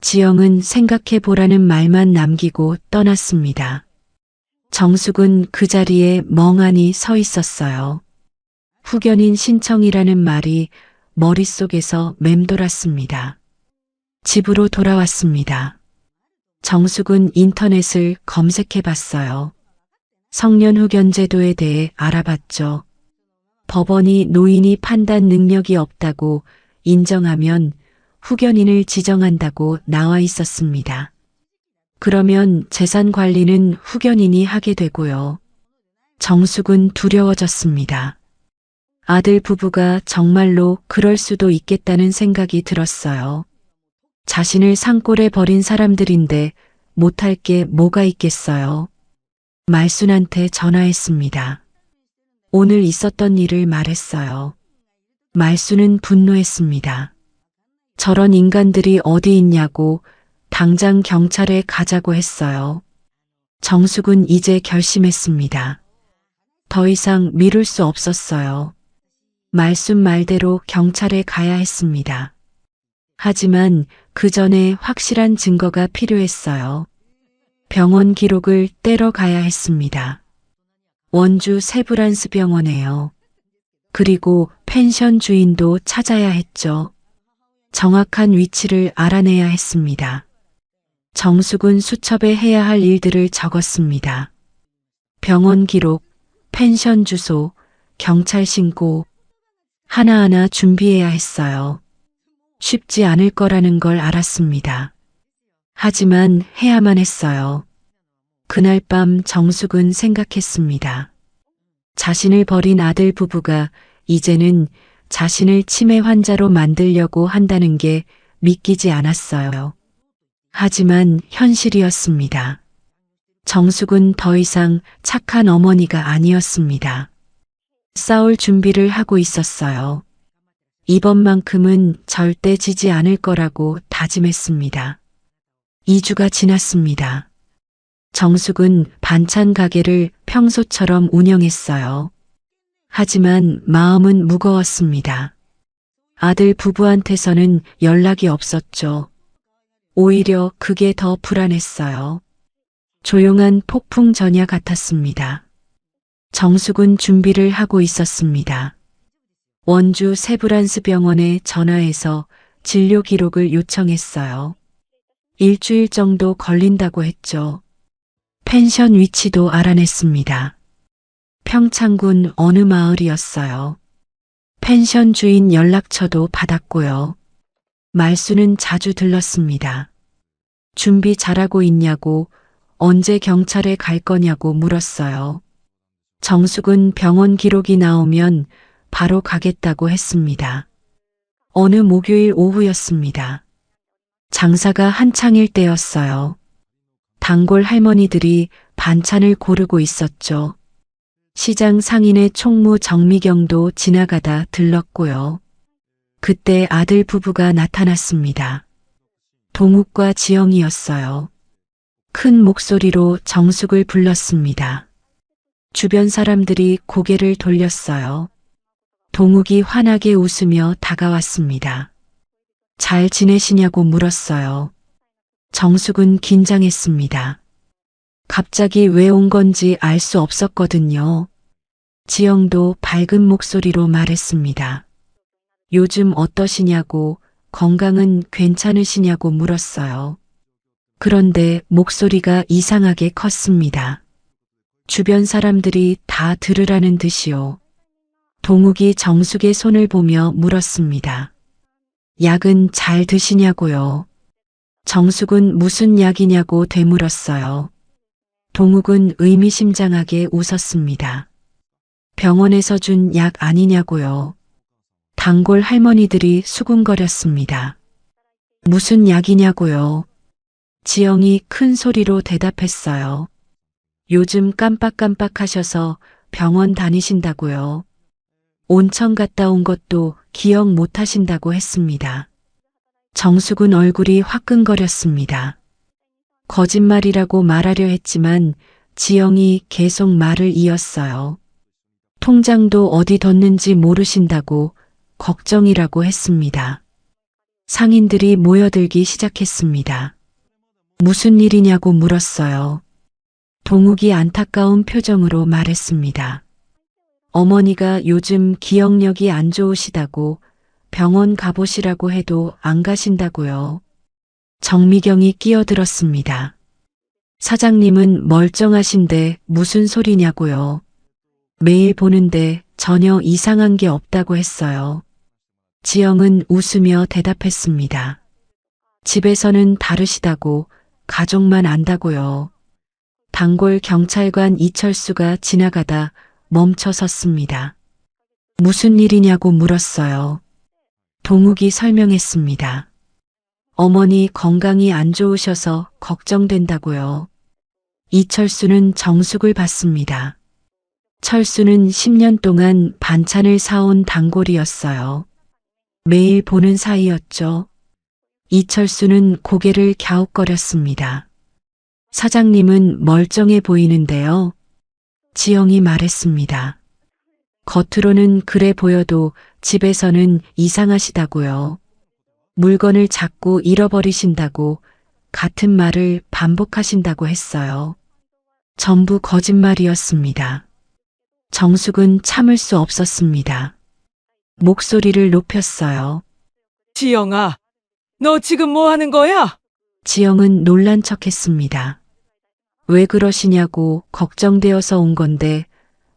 지영은 생각해 보라는 말만 남기고 떠났습니다. 정숙은 그 자리에 멍하니 서 있었어요. 후견인 신청이라는 말이 머릿속에서 맴돌았습니다. 집으로 돌아왔습니다. 정숙은 인터넷을 검색해 봤어요. 성년후견 제도에 대해 알아봤죠. 법원이 노인이 판단 능력이 없다고 인정하면 후견인을 지정한다고 나와 있었습니다. 그러면 재산 관리는 후견인이 하게 되고요. 정숙은 두려워졌습니다. 아들 부부가 정말로 그럴 수도 있겠다는 생각이 들었어요. 자신을 산골에 버린 사람들인데 못할 게 뭐가 있겠어요. 말순한테 전화했습니다. 오늘 있었던 일을 말했어요. 말순은 분노했습니다. 저런 인간들이 어디 있냐고 당장 경찰에 가자고 했어요. 정숙은 이제 결심했습니다. 더 이상 미룰 수 없었어요. 말순 말대로 경찰에 가야 했습니다. 하지만 그 전에 확실한 증거가 필요했어요. 병원 기록을 떼러 가야 했습니다. 원주 세브란스 병원에요. 그리고 펜션 주인도 찾아야 했죠. 정확한 위치를 알아내야 했습니다. 정숙은 수첩에 해야 할 일들을 적었습니다. 병원 기록, 펜션 주소, 경찰 신고, 하나하나 준비해야 했어요. 쉽지 않을 거라는 걸 알았습니다. 하지만 해야만 했어요. 그날 밤 정숙은 생각했습니다. 자신을 버린 아들 부부가 이제는 자신을 치매 환자로 만들려고 한다는 게 믿기지 않았어요. 하지만 현실이었습니다. 정숙은 더 이상 착한 어머니가 아니었습니다. 싸울 준비를 하고 있었어요. 이번만큼은 절대 지지 않을 거라고 다짐했습니다. 2주가 지났습니다. 정숙은 반찬 가게를 평소처럼 운영했어요. 하지만 마음은 무거웠습니다. 아들 부부한테서는 연락이 없었죠. 오히려 그게 더 불안했어요. 조용한 폭풍 전야 같았습니다. 정숙은 준비를 하고 있었습니다. 원주 세브란스 병원에 전화해서 진료 기록을 요청했어요. 일주일 정도 걸린다고 했죠. 펜션 위치도 알아냈습니다. 평창군 어느 마을이었어요. 펜션 주인 연락처도 받았고요. 말수는 자주 들렀습니다. 준비 잘하고 있냐고, 언제 경찰에 갈 거냐고 물었어요. 정숙은 병원 기록이 나오면 바로 가겠다고 했습니다. 어느 목요일 오후였습니다. 장사가 한창일 때였어요. 단골 할머니들이 반찬을 고르고 있었죠. 시장 상인의 총무 정미경도 지나가다 들렀고요. 그때 아들 부부가 나타났습니다. 동욱과 지영이었어요. 큰 목소리로 정숙을 불렀습니다. 주변 사람들이 고개를 돌렸어요. 동욱이 환하게 웃으며 다가왔습니다. 잘 지내시냐고 물었어요. 정숙은 긴장했습니다. 갑자기 왜 온 건지 알 수 없었거든요. 지영도 밝은 목소리로 말했습니다. 요즘 어떠시냐고, 건강은 괜찮으시냐고 물었어요. 그런데 목소리가 이상하게 컸습니다. 주변 사람들이 다 들으라는 듯이요. 동욱이 정숙의 손을 보며 물었습니다. 약은 잘 드시냐고요. 정숙은 무슨 약이냐고 되물었어요. 동욱은 의미심장하게 웃었습니다. 병원에서 준 약 아니냐고요. 단골 할머니들이 수군거렸습니다. 무슨 약이냐고요. 지영이 큰 소리로 대답했어요. 요즘 깜빡깜빡하셔서 병원 다니신다고요. 온천 갔다 온 것도 기억 못 하신다고 했습니다. 정숙은 얼굴이 화끈거렸습니다. 거짓말이라고 말하려 했지만 지영이 계속 말을 이었어요. 통장도 어디 뒀는지 모르신다고 걱정이라고 했습니다. 상인들이 모여들기 시작했습니다. 무슨 일이냐고 물었어요. 동욱이 안타까운 표정으로 말했습니다. 어머니가 요즘 기억력이 안 좋으시다고 병원 가보시라고 해도 안 가신다고요. 정미경이 끼어들었습니다. 사장님은 멀쩡하신데 무슨 소리냐고요. 매일 보는데 전혀 이상한 게 없다고 했어요. 지영은 웃으며 대답했습니다. 집에서는 다르시다고, 가족만 안다고요. 단골 경찰관 이철수가 지나가다 멈춰 섰습니다. 무슨 일이냐고 물었어요. 동욱이 설명했습니다. 어머니 건강이 안 좋으셔서 걱정된다고요. 이철수는 정숙을 봤습니다. 철수는 10년 동안 반찬을 사온 단골이었어요. 매일 보는 사이였죠. 이철수는 고개를 갸웃거렸습니다. 사장님은 멀쩡해 보이는데요. 지영이 말했습니다. 겉으로는 그래 보여도 집에서는 이상하시다고요. 물건을 자꾸 잃어버리신다고 같은 말을 반복하신다고 했어요. 전부 거짓말이었습니다. 정숙은 참을 수 없었습니다. 목소리를 높였어요. 지영아, 너 지금 뭐 하는 거야? 지영은 놀란 척했습니다. 왜 그러시냐고 걱정되어서 온 건데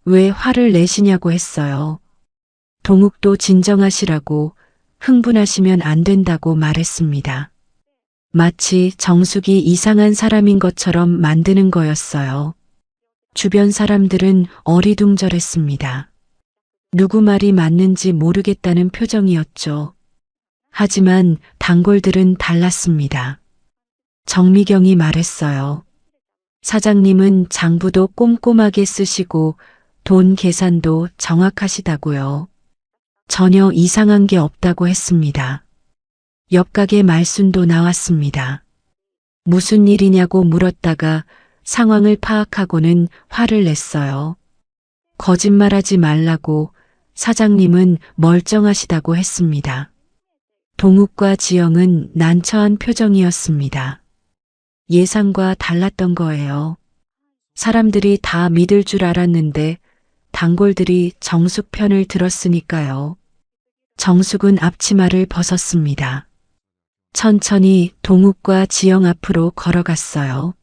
왜 화를 내시냐고 했어요. 동욱도 진정하시라고 흥분하시면 안 된다고 말했습니다. 마치 정숙이 이상한 사람인 것처럼 만드는 거였어요. 주변 사람들은 어리둥절했습니다. 누구 말이 맞는지 모르겠다는 표정이었죠. 하지만 단골들은 달랐습니다. 정미경이 말했어요. 사장님은 장부도 꼼꼼하게 쓰시고 돈 계산도 정확하시다고요. 전혀 이상한 게 없다고 했습니다. 옆 가게 말순도 나왔습니다. 무슨 일이냐고 물었다가 상황을 파악하고는 화를 냈어요. 거짓말하지 말라고, 사장님은 멀쩡하시다고 했습니다. 동욱과 지영은 난처한 표정이었습니다. 예상과 달랐던 거예요. 사람들이 다 믿을 줄 알았는데 단골들이 정숙 편을 들었으니까요. 정숙은 앞치마를 벗었습니다. 천천히 동욱과 지영 앞으로 걸어갔어요.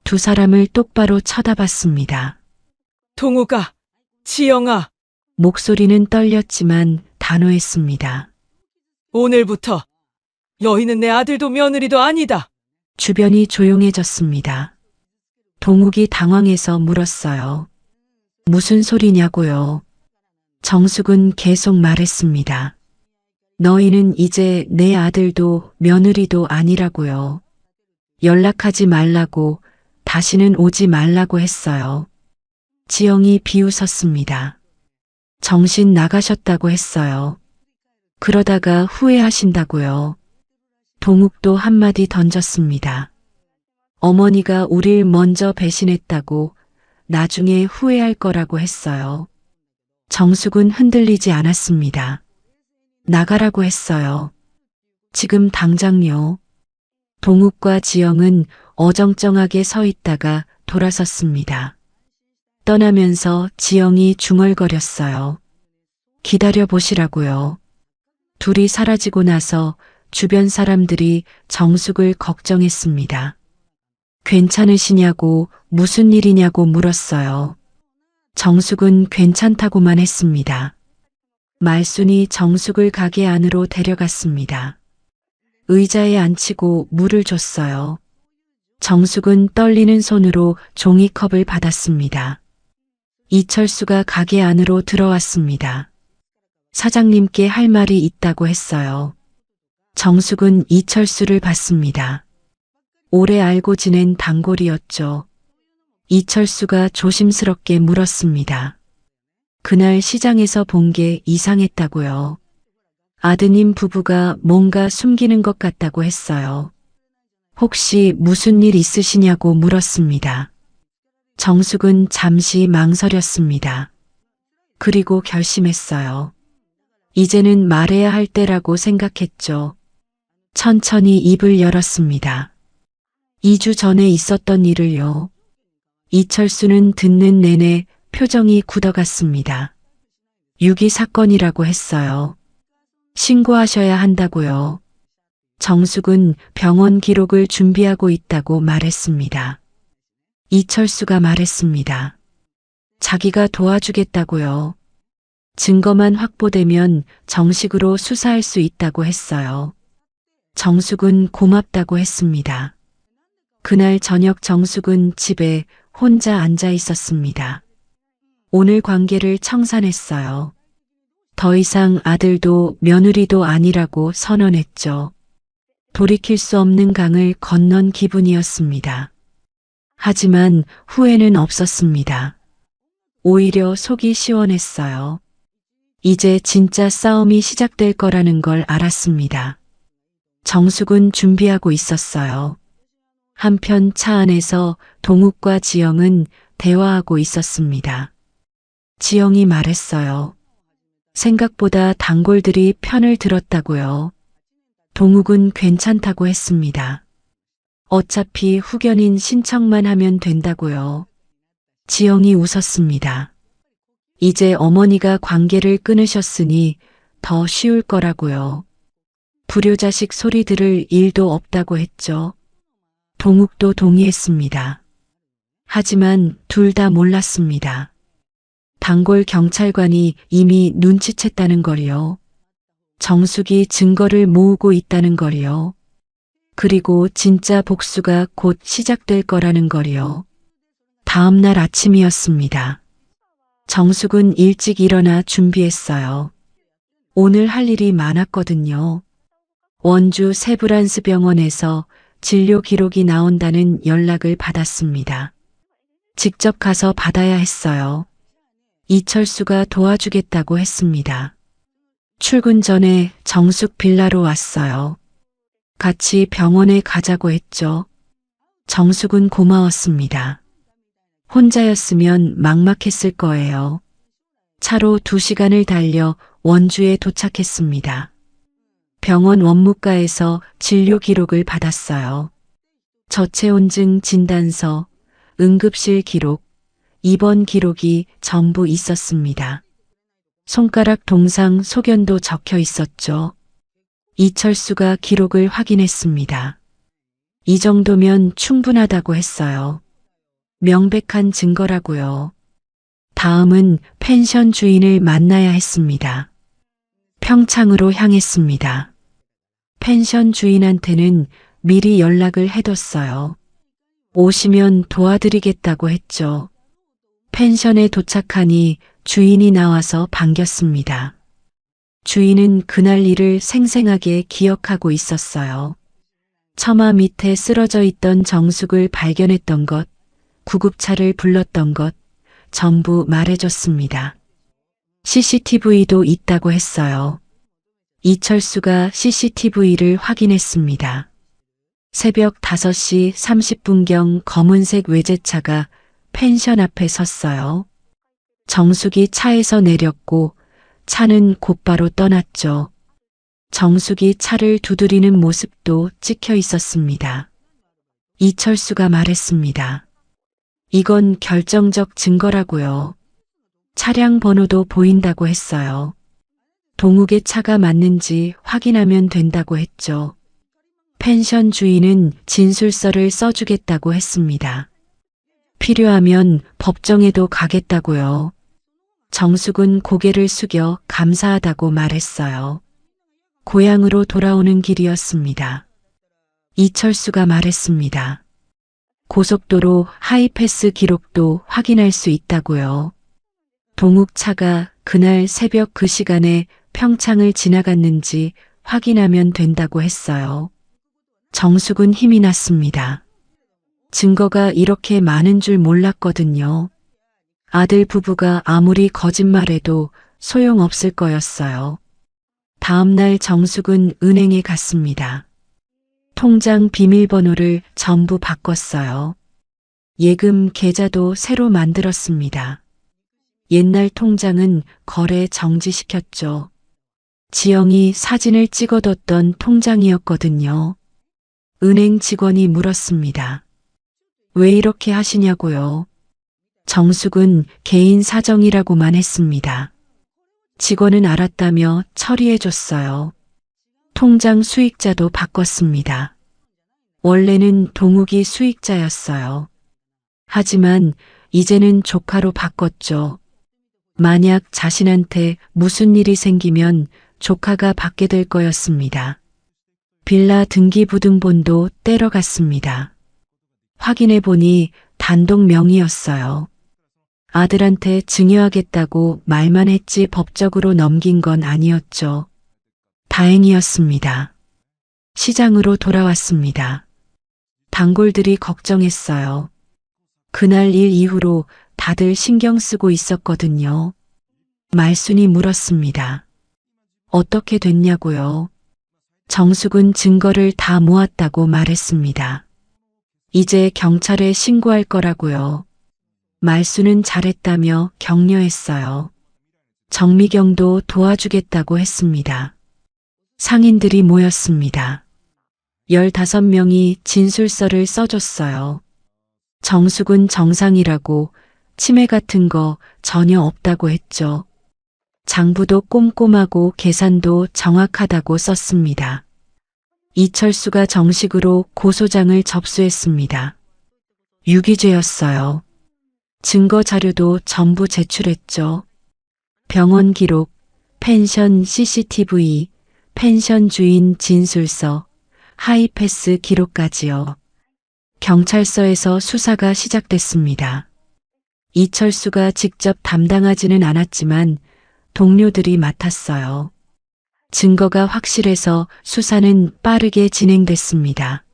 두 사람을 똑바로 쳐다봤습니다. 동욱아, 지영아, 목소리는 떨렸지만 단호했습니다. 오늘부터 너희는 내 아들도 며느리도 아니다. 주변이 조용해졌습니다. 동욱이 당황해서 물었어요. 무슨 소리냐고요? 정숙은 계속 말했습니다. 너희는 이제 내 아들도 며느리도 아니라고요. 연락하지 말라고, 다시는 오지 말라고 했어요. 지영이 비웃었습니다. 정신 나가셨다고 했어요. 그러다가 후회하신다고요. 동욱도 한마디 던졌습니다. 어머니가 우릴 먼저 배신했다고 나중에 후회할 거라고 했어요. 정숙은 흔들리지 않았습니다. 나가라고 했어요. 지금 당장요. 동욱과 지영은 어정쩡하게 서 있다가 돌아섰습니다. 떠나면서 지영이 중얼거렸어요. 기다려 보시라고요. 둘이 사라지고 나서 주변 사람들이 정숙을 걱정했습니다. 괜찮으시냐고, 무슨 일이냐고 물었어요. 정숙은 괜찮다고만 했습니다. 말순이 정숙을 가게 안으로 데려갔습니다. 의자에 앉히고 물을 줬어요. 정숙은 떨리는 손으로 종이컵을 받았습니다. 이철수가 가게 안으로 들어왔습니다. 사장님께 할 말이 있다고 했어요. 정숙은 이철수를 봤습니다. 오래 알고 지낸 단골이었죠. 이철수가 조심스럽게 물었습니다. 그날 시장에서 본 게 이상했다고요. 아드님 부부가 뭔가 숨기는 것 같다고 했어요. 혹시 무슨 일 있으시냐고 물었습니다. 정숙은 잠시 망설였습니다. 그리고 결심했어요. 이제는 말해야 할 때라고 생각했죠. 천천히 입을 열었습니다. 2주 전에 있었던 일을요. 이철수는 듣는 내내 표정이 굳어갔습니다. 유기 사건이라고 했어요. 신고하셔야 한다고요. 정숙은 병원 기록을 준비하고 있다고 말했습니다. 이철수가 말했습니다. 자기가 도와주겠다고요. 증거만 확보되면 정식으로 수사할 수 있다고 했어요. 정숙은 고맙다고 했습니다. 그날 저녁 정숙은 집에 혼자 앉아 있었습니다. 오늘 관계를 청산했어요. 더 이상 아들도 며느리도 아니라고 선언했죠. 돌이킬 수 없는 강을 건넌 기분이었습니다. 하지만 후회는 없었습니다. 오히려 속이 시원했어요. 이제 진짜 싸움이 시작될 거라는 걸 알았습니다. 정숙은 준비하고 있었어요. 한편 차 안에서 동욱과 지영은 대화하고 있었습니다. 지영이 말했어요. 생각보다 단골들이 편을 들었다고요. 동욱은 괜찮다고 했습니다. 어차피 후견인 신청만 하면 된다고요. 지영이 웃었습니다. 이제 어머니가 관계를 끊으셨으니 더 쉬울 거라고요. 불효자식 소리 들을 일도 없다고 했죠. 동욱도 동의했습니다. 하지만 둘 다 몰랐습니다. 단골 경찰관이 이미 눈치챘다는 걸요. 정숙이 증거를 모으고 있다는 걸요. 그리고 진짜 복수가 곧 시작될 거라는 걸요. 다음 날 아침이었습니다. 정숙은 일찍 일어나 준비했어요. 오늘 할 일이 많았거든요. 원주 세브란스 병원에서 진료 기록이 나온다는 연락을 받았습니다. 직접 가서 받아야 했어요. 이철수가 도와주겠다고 했습니다. 출근 전에 정숙 빌라로 왔어요. 같이 병원에 가자고 했죠. 정숙은 고마웠습니다. 혼자였으면 막막했을 거예요. 차로 2시간을 달려 원주에 도착했습니다. 병원 원무과에서 진료 기록을 받았어요. 저체온증 진단서, 응급실 기록, 입원 기록이 전부 있었습니다. 손가락 동상 소견도 적혀 있었죠. 이철수가 기록을 확인했습니다. 이 정도면 충분하다고 했어요. 명백한 증거라고요. 다음은 펜션 주인을 만나야 했습니다. 평창으로 향했습니다. 펜션 주인한테는 미리 연락을 해뒀어요. 오시면 도와드리겠다고 했죠. 펜션에 도착하니 주인이 나와서 반겼습니다. 주인은 그날 일을 생생하게 기억하고 있었어요. 처마 밑에 쓰러져 있던 정숙을 발견했던 것, 구급차를 불렀던 것, 전부 말해줬습니다. CCTV도 있다고 했어요. 이철수가 CCTV를 확인했습니다. 새벽 5시 30분경 검은색 외제차가 펜션 앞에 섰어요. 정숙이 차에서 내렸고 차는 곧바로 떠났죠. 정숙이 차를 두드리는 모습도 찍혀 있었습니다. 이철수가 말했습니다. 이건 결정적 증거라고요. 차량 번호도 보인다고 했어요. 동욱의 차가 맞는지 확인하면 된다고 했죠. 펜션 주인은 진술서를 써주겠다고 했습니다. 필요하면 법정에도 가겠다고요. 정숙은 고개를 숙여 감사하다고 말했어요. 고향으로 돌아오는 길이었습니다. 이철수가 말했습니다. 고속도로 하이패스 기록도 확인할 수 있다고요. 동욱 차가 그날 새벽 그 시간에 평창을 지나갔는지 확인하면 된다고 했어요. 정숙은 힘이 났습니다. 증거가 이렇게 많은 줄 몰랐거든요. 아들 부부가 아무리 거짓말해도 소용없을 거였어요. 다음 날 정숙은 은행에 갔습니다. 통장 비밀번호를 전부 바꿨어요. 예금 계좌도 새로 만들었습니다. 옛날 통장은 거래 정지시켰죠. 지영이 사진을 찍어뒀던 통장이었거든요. 은행 직원이 물었습니다. 왜 이렇게 하시냐고요? 정숙은 개인 사정이라고만 했습니다. 직원은 알았다며 처리해줬어요. 통장 수익자도 바꿨습니다. 원래는 동욱이 수익자였어요. 하지만 이제는 조카로 바꿨죠. 만약 자신한테 무슨 일이 생기면 조카가 받게 될 거였습니다. 빌라 등기부등본도 떼러갔습니다. 확인해보니 단독 명의였어요. 아들한테 증여하겠다고 말만 했지 법적으로 넘긴 건 아니었죠. 다행이었습니다. 시장으로 돌아왔습니다. 단골들이 걱정했어요. 그날 일 이후로 다들 신경 쓰고 있었거든요. 말순이 물었습니다. 어떻게 됐냐고요? 정숙은 증거를 다 모았다고 말했습니다. 이제 경찰에 신고할 거라고요. 말순은 잘했다며 격려했어요. 정미경도 도와주겠다고 했습니다. 상인들이 모였습니다. 15명이 진술서를 써줬어요. 정숙은 정상이라고 치매 같은 거 전혀 없다고 했죠. 장부도 꼼꼼하고 계산도 정확하다고 썼습니다. 이철수가 정식으로 고소장을 접수했습니다. 유기죄였어요. 증거 자료도 전부 제출했죠. 병원 기록, 펜션 CCTV, 펜션 주인 진술서, 하이패스 기록까지요. 경찰서에서 수사가 시작됐습니다. 이철수가 직접 담당하지는 않았지만 동료들이 맡았어요. 증거가 확실해서 수사는 빠르게 진행됐습니다.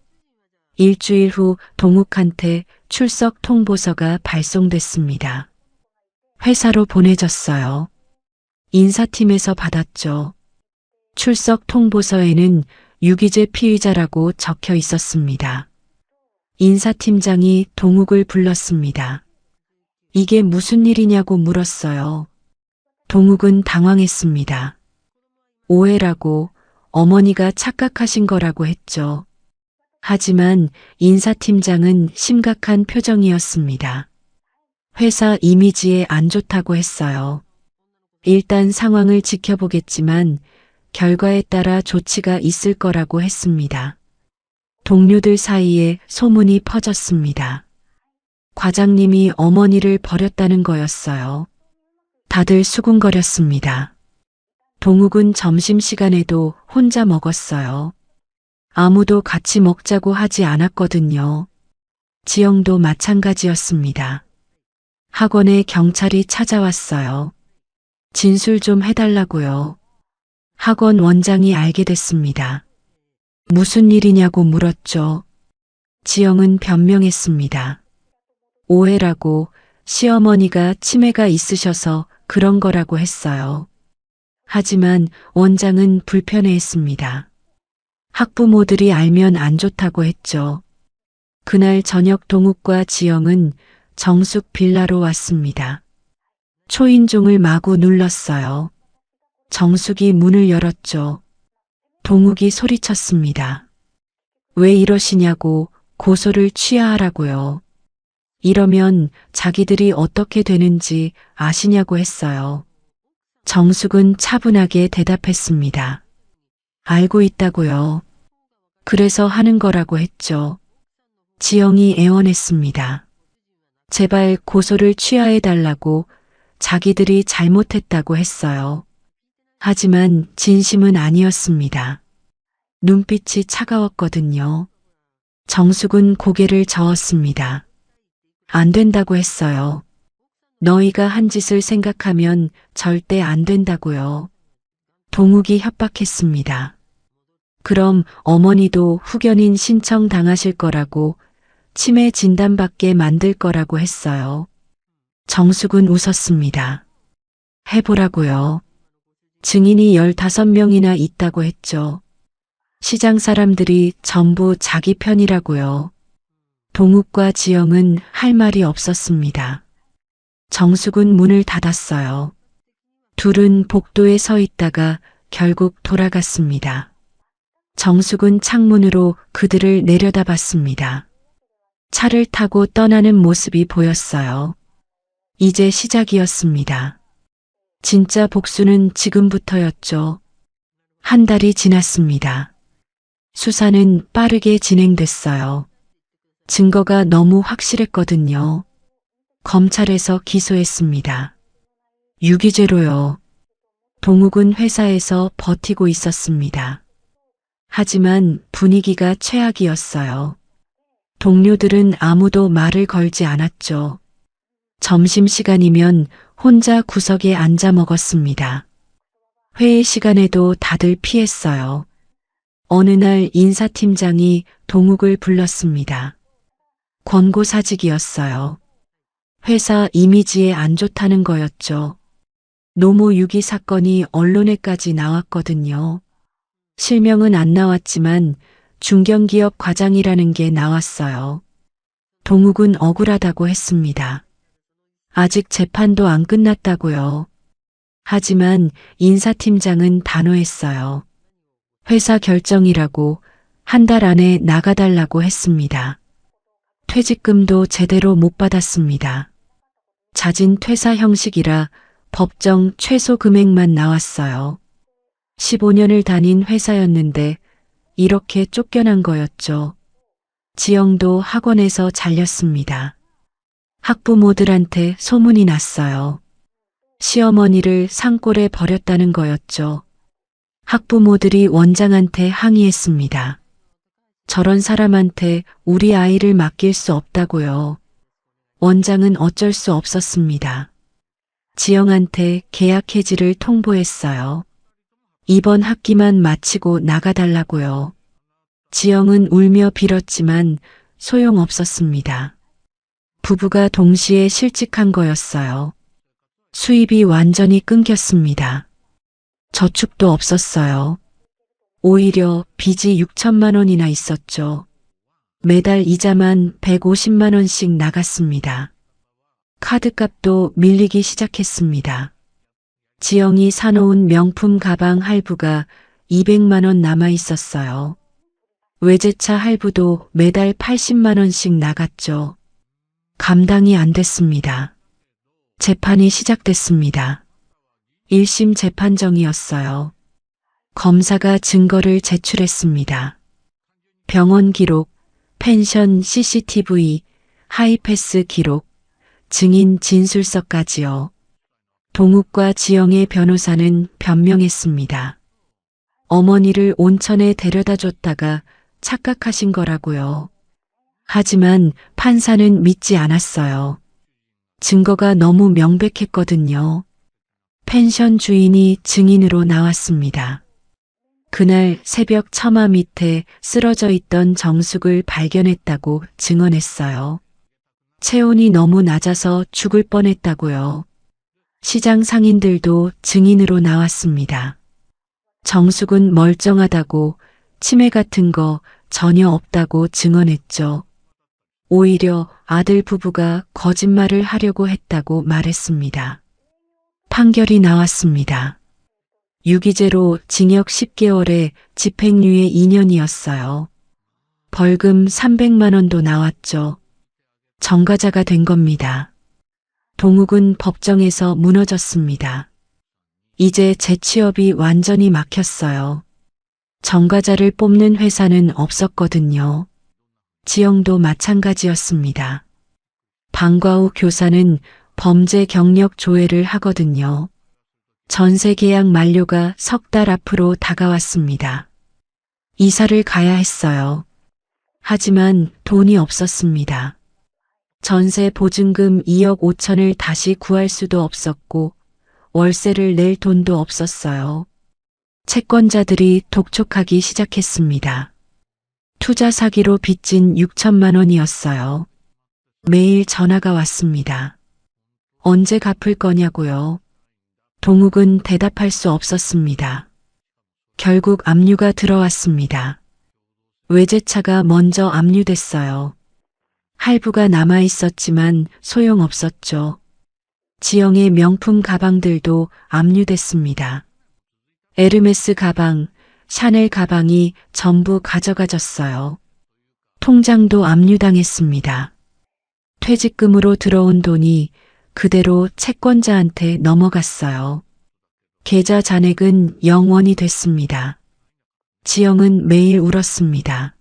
일주일 후 동욱한테 출석 통보서가 발송됐습니다. 회사로 보내졌어요. 인사팀에서 받았죠. 출석 통보서에는 유기죄 피의자라고 적혀 있었습니다. 인사팀장이 동욱을 불렀습니다. 이게 무슨 일이냐고 물었어요. 동욱은 당황했습니다. 오해라고 어머니가 착각하신 거라고 했죠. 하지만 인사팀장은 심각한 표정이었습니다. 회사 이미지에 안 좋다고 했어요. 일단 상황을 지켜보겠지만 결과에 따라 조치가 있을 거라고 했습니다. 동료들 사이에 소문이 퍼졌습니다. 과장님이 어머니를 버렸다는 거였어요. 다들 수군거렸습니다. 동욱은 점심시간에도 혼자 먹었어요. 아무도 같이 먹자고 하지 않았거든요. 지영도 마찬가지였습니다. 학원에 경찰이 찾아왔어요. 진술 좀 해달라고요. 학원 원장이 알게 됐습니다. 무슨 일이냐고 물었죠. 지영은 변명했습니다. 오해라고, 시어머니가 치매가 있으셔서 그런 거라고 했어요. 하지만 원장은 불편해했습니다. 학부모들이 알면 안 좋다고 했죠. 그날 저녁 동욱과 지영은 정숙 빌라로 왔습니다. 초인종을 마구 눌렀어요. 정숙이 문을 열었죠. 동욱이 소리쳤습니다. 왜 이러시냐고, 고소를 취하하라고요. 이러면 자기들이 어떻게 되는지 아시냐고 했어요. 정숙은 차분하게 대답했습니다. 알고 있다고요. 그래서 하는 거라고 했죠. 지영이 애원했습니다. 제발 고소를 취하해달라고, 자기들이 잘못했다고 했어요. 하지만 진심은 아니었습니다. 눈빛이 차가웠거든요. 정숙은 고개를 저었습니다. 안 된다고 했어요. 너희가 한 짓을 생각하면 절대 안 된다고요. 동욱이 협박했습니다. 그럼 어머니도 후견인 신청 당하실 거라고, 치매 진단받게 만들 거라고 했어요. 정숙은 웃었습니다. 해보라고요. 증인이 15명이나 있다고 했죠. 시장 사람들이 전부 자기 편이라고요. 동욱과 지영은 할 말이 없었습니다. 정숙은 문을 닫았어요. 둘은 복도에 서 있다가 결국 돌아갔습니다. 정숙은 창문으로 그들을 내려다봤습니다. 차를 타고 떠나는 모습이 보였어요. 이제 시작이었습니다. 진짜 복수는 지금부터였죠. 한 달이 지났습니다. 수사는 빠르게 진행됐어요. 증거가 너무 확실했거든요. 검찰에서 기소했습니다. 유기죄로요. 동욱은 회사에서 버티고 있었습니다. 하지만 분위기가 최악이었어요. 동료들은 아무도 말을 걸지 않았죠. 점심시간이면 혼자 구석에 앉아 먹었습니다. 회의 시간에도 다들 피했어요. 어느 날 인사팀장이 동욱을 불렀습니다. 권고사직이었어요. 회사 이미지에 안 좋다는 거였죠. 노모 유기 사건이 언론에까지 나왔거든요. 실명은 안 나왔지만 중견기업 과장이라는 게 나왔어요. 동욱은 억울하다고 했습니다. 아직 재판도 안 끝났다고요. 하지만 인사팀장은 단호했어요. 회사 결정이라고 한 달 안에 나가달라고 했습니다. 퇴직금도 제대로 못 받았습니다. 자진 퇴사 형식이라 법정 최소 금액만 나왔어요. 15년을 다닌 회사였는데 이렇게 쫓겨난 거였죠. 지영도 학원에서 잘렸습니다. 학부모들한테 소문이 났어요. 시어머니를 산골에 버렸다는 거였죠. 학부모들이 원장한테 항의했습니다. 저런 사람한테 우리 아이를 맡길 수 없다고요. 원장은 어쩔 수 없었습니다. 지영한테 계약 해지를 통보했어요. 이번 학기만 마치고 나가달라고요. 지영은 울며 빌었지만 소용없었습니다. 부부가 동시에 실직한 거였어요. 수입이 완전히 끊겼습니다. 저축도 없었어요. 오히려 빚이 6천만 원이나 있었죠. 매달 이자만 150만 원씩 나갔습니다. 카드값도 밀리기 시작했습니다. 지영이 사놓은 명품 가방 할부가 200만 원 남아 있었어요. 외제차 할부도 매달 80만 원씩 나갔죠. 감당이 안 됐습니다. 재판이 시작됐습니다. 1심 재판정이었어요. 검사가 증거를 제출했습니다. 병원 기록, 펜션 CCTV, 하이패스 기록, 증인 진술서까지요. 동욱과 지영의 변호사는 변명했습니다. 어머니를 온천에 데려다 줬다가 착각하신 거라고요. 하지만 판사는 믿지 않았어요. 증거가 너무 명백했거든요. 펜션 주인이 증인으로 나왔습니다. 그날 새벽 처마 밑에 쓰러져 있던 정숙을 발견했다고 증언했어요. 체온이 너무 낮아서 죽을 뻔했다고요. 시장 상인들도 증인으로 나왔습니다. 정숙은 멀쩡하다고 치매 같은 거 전혀 없다고 증언했죠. 오히려 아들 부부가 거짓말을 하려고 했다고 말했습니다. 판결이 나왔습니다. 유기죄로 징역 10개월에 집행유예 2년이었어요. 벌금 300만 원도 나왔죠. 전과자가 된 겁니다. 동욱은 법정에서 무너졌습니다. 이제 재취업이 완전히 막혔어요. 전과자를 뽑는 회사는 없었거든요. 지영도 마찬가지였습니다. 방과후 교사는 범죄 경력 조회를 하거든요. 전세 계약 만료가 석 달 앞으로 다가왔습니다. 이사를 가야 했어요. 하지만 돈이 없었습니다. 전세 보증금 2억 5천을 다시 구할 수도 없었고 월세를 낼 돈도 없었어요. 채권자들이 독촉하기 시작했습니다. 투자 사기로 빚진 6천만 원이었어요. 매일 전화가 왔습니다. 언제 갚을 거냐고요. 동욱은 대답할 수 없었습니다. 결국 압류가 들어왔습니다. 외제차가 먼저 압류됐어요. 할부가 남아 있었지만 소용없었죠. 지영의 명품 가방들도 압류됐습니다. 에르메스 가방, 샤넬 가방이 전부 가져가졌어요. 통장도 압류당했습니다. 퇴직금으로 들어온 돈이 그대로 채권자한테 넘어갔어요. 계좌 잔액은 0원이 됐습니다. 지영은 매일 울었습니다.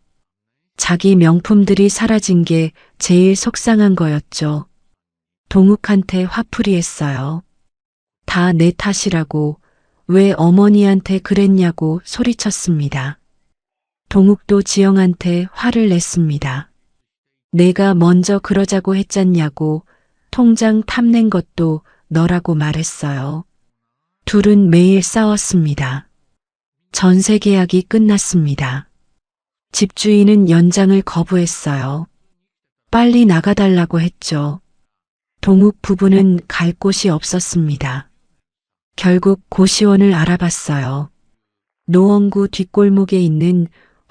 자기 명품들이 사라진 게 제일 속상한 거였죠. 동욱한테 화풀이했어요. 다 내 탓이라고, 왜 어머니한테 그랬냐고 소리쳤습니다. 동욱도 지영한테 화를 냈습니다. 내가 먼저 그러자고 했잖냐고, 통장 탐낸 것도 너라고 말했어요. 둘은 매일 싸웠습니다. 전세 계약이 끝났습니다. 집주인은 연장을 거부했어요. 빨리 나가달라고 했죠. 동욱 부부는 갈 곳이 없었습니다. 결국 고시원을 알아봤어요. 노원구 뒷골목에 있는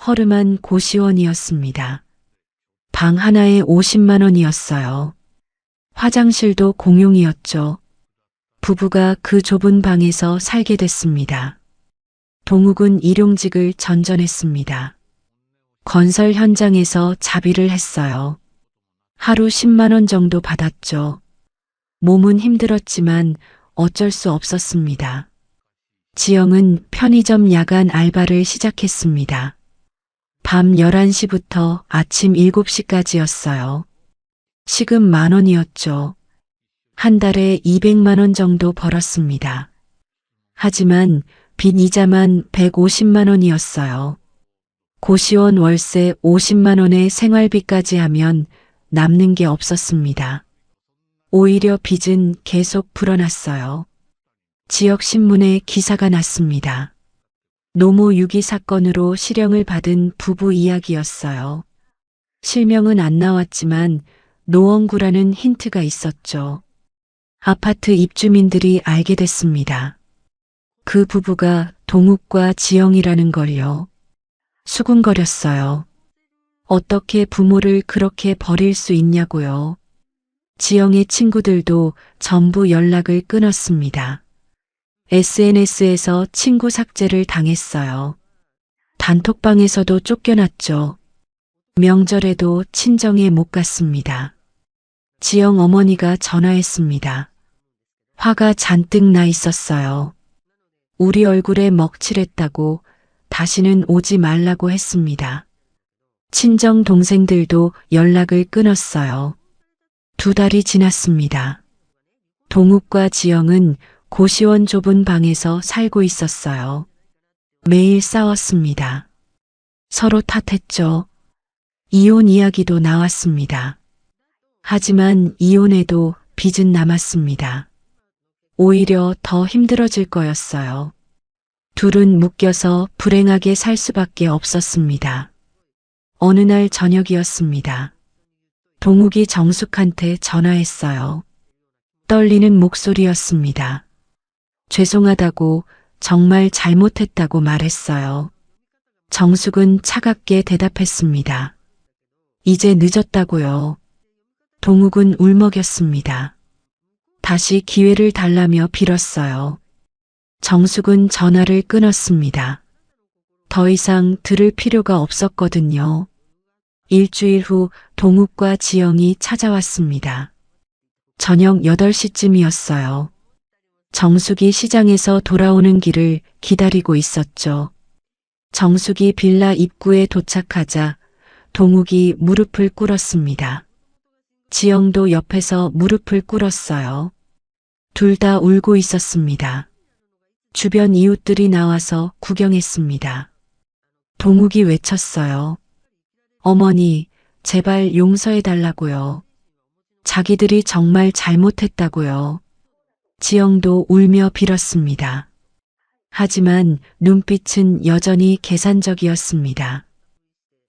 허름한 고시원이었습니다. 방 하나에 50만 원이었어요. 화장실도 공용이었죠. 부부가 그 좁은 방에서 살게 됐습니다. 동욱은 일용직을 전전했습니다. 건설 현장에서 자비를 했어요. 하루 10만 원 정도 받았죠. 몸은 힘들었지만 어쩔 수 없었습니다. 지영은 편의점 야간 알바를 시작했습니다. 밤 11시부터 아침 7시까지였어요. 시급 10,000원이었죠. 한 달에 200만 원 정도 벌었습니다. 하지만 빚 이자만 150만 원이었어요. 고시원 월세 50만 원의 생활비까지 하면 남는 게 없었습니다. 오히려 빚은 계속 불어났어요. 지역 신문에 기사가 났습니다. 노모 유기 사건으로 실형을 받은 부부 이야기였어요. 실명은 안 나왔지만 노원구라는 힌트가 있었죠. 아파트 입주민들이 알게 됐습니다. 그 부부가 동욱과 지영이라는 걸요. 수군거렸어요. 어떻게 부모를 그렇게 버릴 수 있냐고요. 지영의 친구들도 전부 연락을 끊었습니다. SNS에서 친구 삭제를 당했어요. 단톡방에서도 쫓겨났죠. 명절에도 친정에 못 갔습니다. 지영 어머니가 전화했습니다. 화가 잔뜩 나 있었어요. 우리 얼굴에 먹칠했다고 다시는 오지 말라고 했습니다. 친정 동생들도 연락을 끊었어요. 2달이 지났습니다. 동욱과 지영은 고시원 좁은 방에서 살고 있었어요. 매일 싸웠습니다. 서로 탓했죠. 이혼 이야기도 나왔습니다. 하지만 이혼에도 빚은 남았습니다. 오히려 더 힘들어질 거였어요. 둘은 묶여서 불행하게 살 수밖에 없었습니다. 어느 날 저녁이었습니다. 동욱이 정숙한테 전화했어요. 떨리는 목소리였습니다. 죄송하다고, 정말 잘못했다고 말했어요. 정숙은 차갑게 대답했습니다. 이제 늦었다고요. 동욱은 울먹였습니다. 다시 기회를 달라며 빌었어요. 정숙은 전화를 끊었습니다. 더 이상 들을 필요가 없었거든요. 일주일 후 동욱과 지영이 찾아왔습니다. 저녁 8시쯤이었어요. 정숙이 시장에서 돌아오는 길을 기다리고 있었죠. 정숙이 빌라 입구에 도착하자 동욱이 무릎을 꿇었습니다. 지영도 옆에서 무릎을 꿇었어요. 둘 다 울고 있었습니다. 주변 이웃들이 나와서 구경했습니다. 동욱이 외쳤어요. 어머니, 제발 용서해달라고요. 자기들이 정말 잘못했다고요. 지영도 울며 빌었습니다. 하지만 눈빛은 여전히 계산적이었습니다.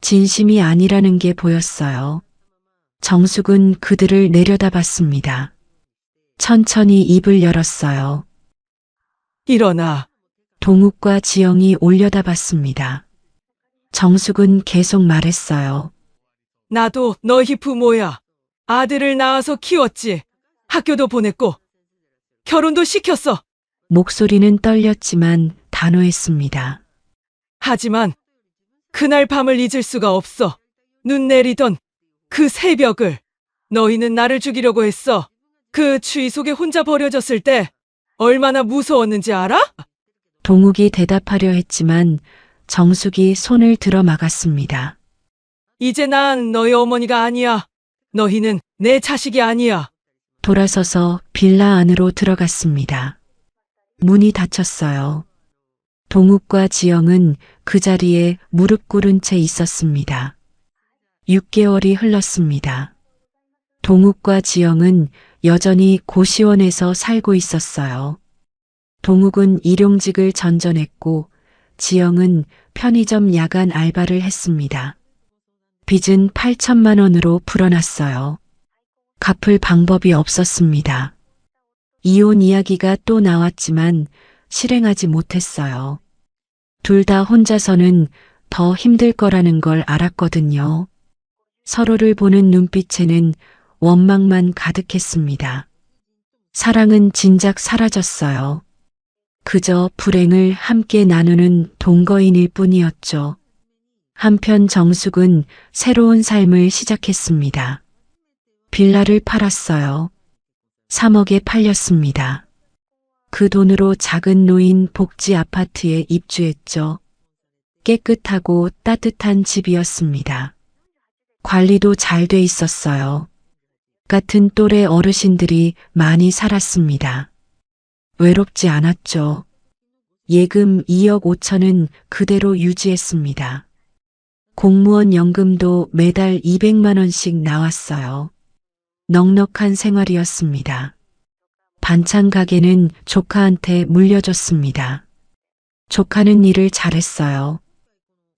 진심이 아니라는 게 보였어요. 정숙은 그들을 내려다봤습니다. 천천히 입을 열었어요. 일어나. 동욱과 지영이 올려다봤습니다. 정숙은 계속 말했어요. 나도 너희 부모야. 아들을 낳아서 키웠지. 학교도 보냈고 결혼도 시켰어. 목소리는 떨렸지만 단호했습니다. 하지만 그날 밤을 잊을 수가 없어. 눈 내리던 그 새벽을. 너희는 나를 죽이려고 했어. 그 추위 속에 혼자 버려졌을 때 얼마나 무서웠는지 알아? 동욱이 대답하려 했지만 정숙이 손을 들어 막았습니다. 이제 난 너희 어머니가 아니야. 너희는 내 자식이 아니야. 돌아서서 빌라 안으로 들어갔습니다. 문이 닫혔어요. 동욱과 지영은 그 자리에 무릎 꿇은 채 있었습니다. 6개월이 흘렀습니다. 동욱과 지영은 여전히 고시원에서 살고 있었어요. 동욱은 일용직을 전전했고 지영은 편의점 야간 알바를 했습니다. 빚은 8천만 원으로 불어났어요. 갚을 방법이 없었습니다. 이혼 이야기가 또 나왔지만 실행하지 못했어요. 둘 다 혼자서는 더 힘들 거라는 걸 알았거든요. 서로를 보는 눈빛에는 원망만 가득했습니다. 사랑은 진작 사라졌어요. 그저 불행을 함께 나누는 동거인일 뿐이었죠. 한편 정숙은 새로운 삶을 시작했습니다. 빌라를 팔았어요. 3억에 팔렸습니다. 그 돈으로 작은 노인 복지 아파트에 입주했죠. 깨끗하고 따뜻한 집이었습니다. 관리도 잘 돼 있었어요. 같은 또래 어르신들이 많이 살았습니다. 외롭지 않았죠. 예금 2억 5천은 그대로 유지했습니다. 공무원 연금도 매달 200만 원씩 나왔어요. 넉넉한 생활이었습니다. 반찬 가게는 조카한테 물려줬습니다. 조카는 일을 잘했어요.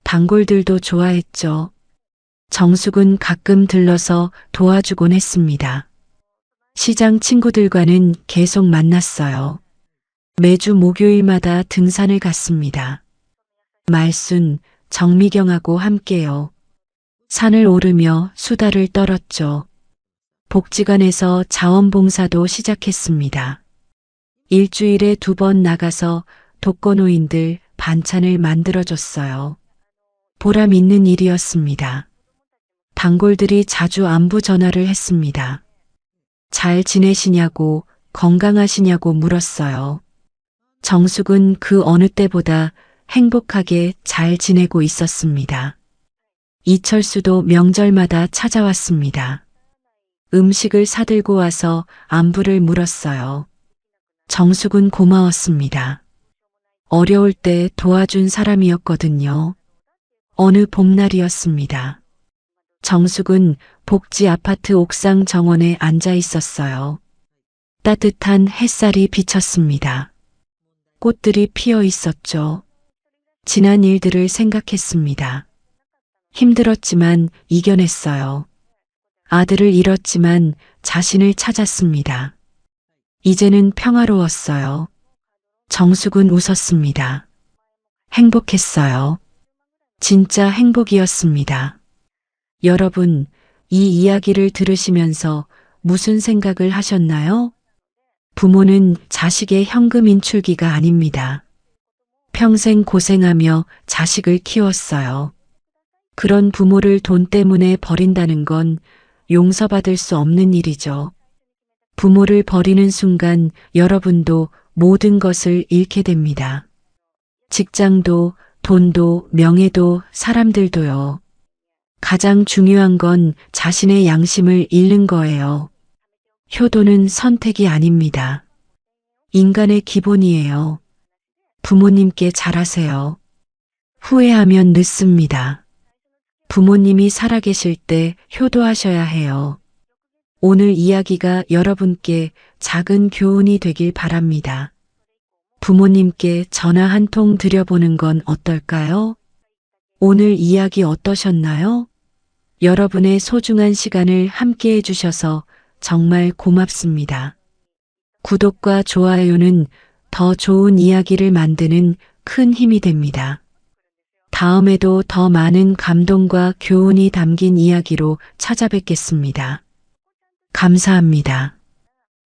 단골들도 좋아했죠. 정숙은 가끔 들러서 도와주곤 했습니다. 시장 친구들과는 계속 만났어요. 매주 목요일마다 등산을 갔습니다. 말순, 정미경하고 함께요. 산을 오르며 수다를 떨었죠. 복지관에서 자원봉사도 시작했습니다. 일주일에 2번 나가서 독거노인들 반찬을 만들어줬어요. 보람 있는 일이었습니다. 단골들이 자주 안부 전화를 했습니다. 잘 지내시냐고, 건강하시냐고 물었어요. 정숙은 그 어느 때보다 행복하게 잘 지내고 있었습니다. 이철수도 명절마다 찾아왔습니다. 음식을 사들고 와서 안부를 물었어요. 정숙은 고마웠습니다. 어려울 때 도와준 사람이었거든요. 어느 봄날이었습니다. 정숙은 복지 아파트 옥상 정원에 앉아 있었어요. 따뜻한 햇살이 비쳤습니다. 꽃들이 피어 있었죠. 지난 일들을 생각했습니다. 힘들었지만 이겨냈어요. 아들을 잃었지만 자신을 찾았습니다. 이제는 평화로웠어요. 정숙은 웃었습니다. 행복했어요. 진짜 행복이었습니다. 여러분, 이 이야기를 들으시면서 무슨 생각을 하셨나요? 부모는 자식의 현금 인출기가 아닙니다. 평생 고생하며 자식을 키웠어요. 그런 부모를 돈 때문에 버린다는 건 용서받을 수 없는 일이죠. 부모를 버리는 순간 여러분도 모든 것을 잃게 됩니다. 직장도, 돈도, 명예도, 사람들도요. 가장 중요한 건 자신의 양심을 잃는 거예요. 효도는 선택이 아닙니다. 인간의 기본이에요. 부모님께 잘하세요. 후회하면 늦습니다. 부모님이 살아계실 때 효도하셔야 해요. 오늘 이야기가 여러분께 작은 교훈이 되길 바랍니다. 부모님께 전화 한 통 드려보는 건 어떨까요? 오늘 이야기 어떠셨나요? 여러분의 소중한 시간을 함께 해주셔서 정말 고맙습니다. 구독과 좋아요는 더 좋은 이야기를 만드는 큰 힘이 됩니다. 다음에도 더 많은 감동과 교훈이 담긴 이야기로 찾아뵙겠습니다. 감사합니다.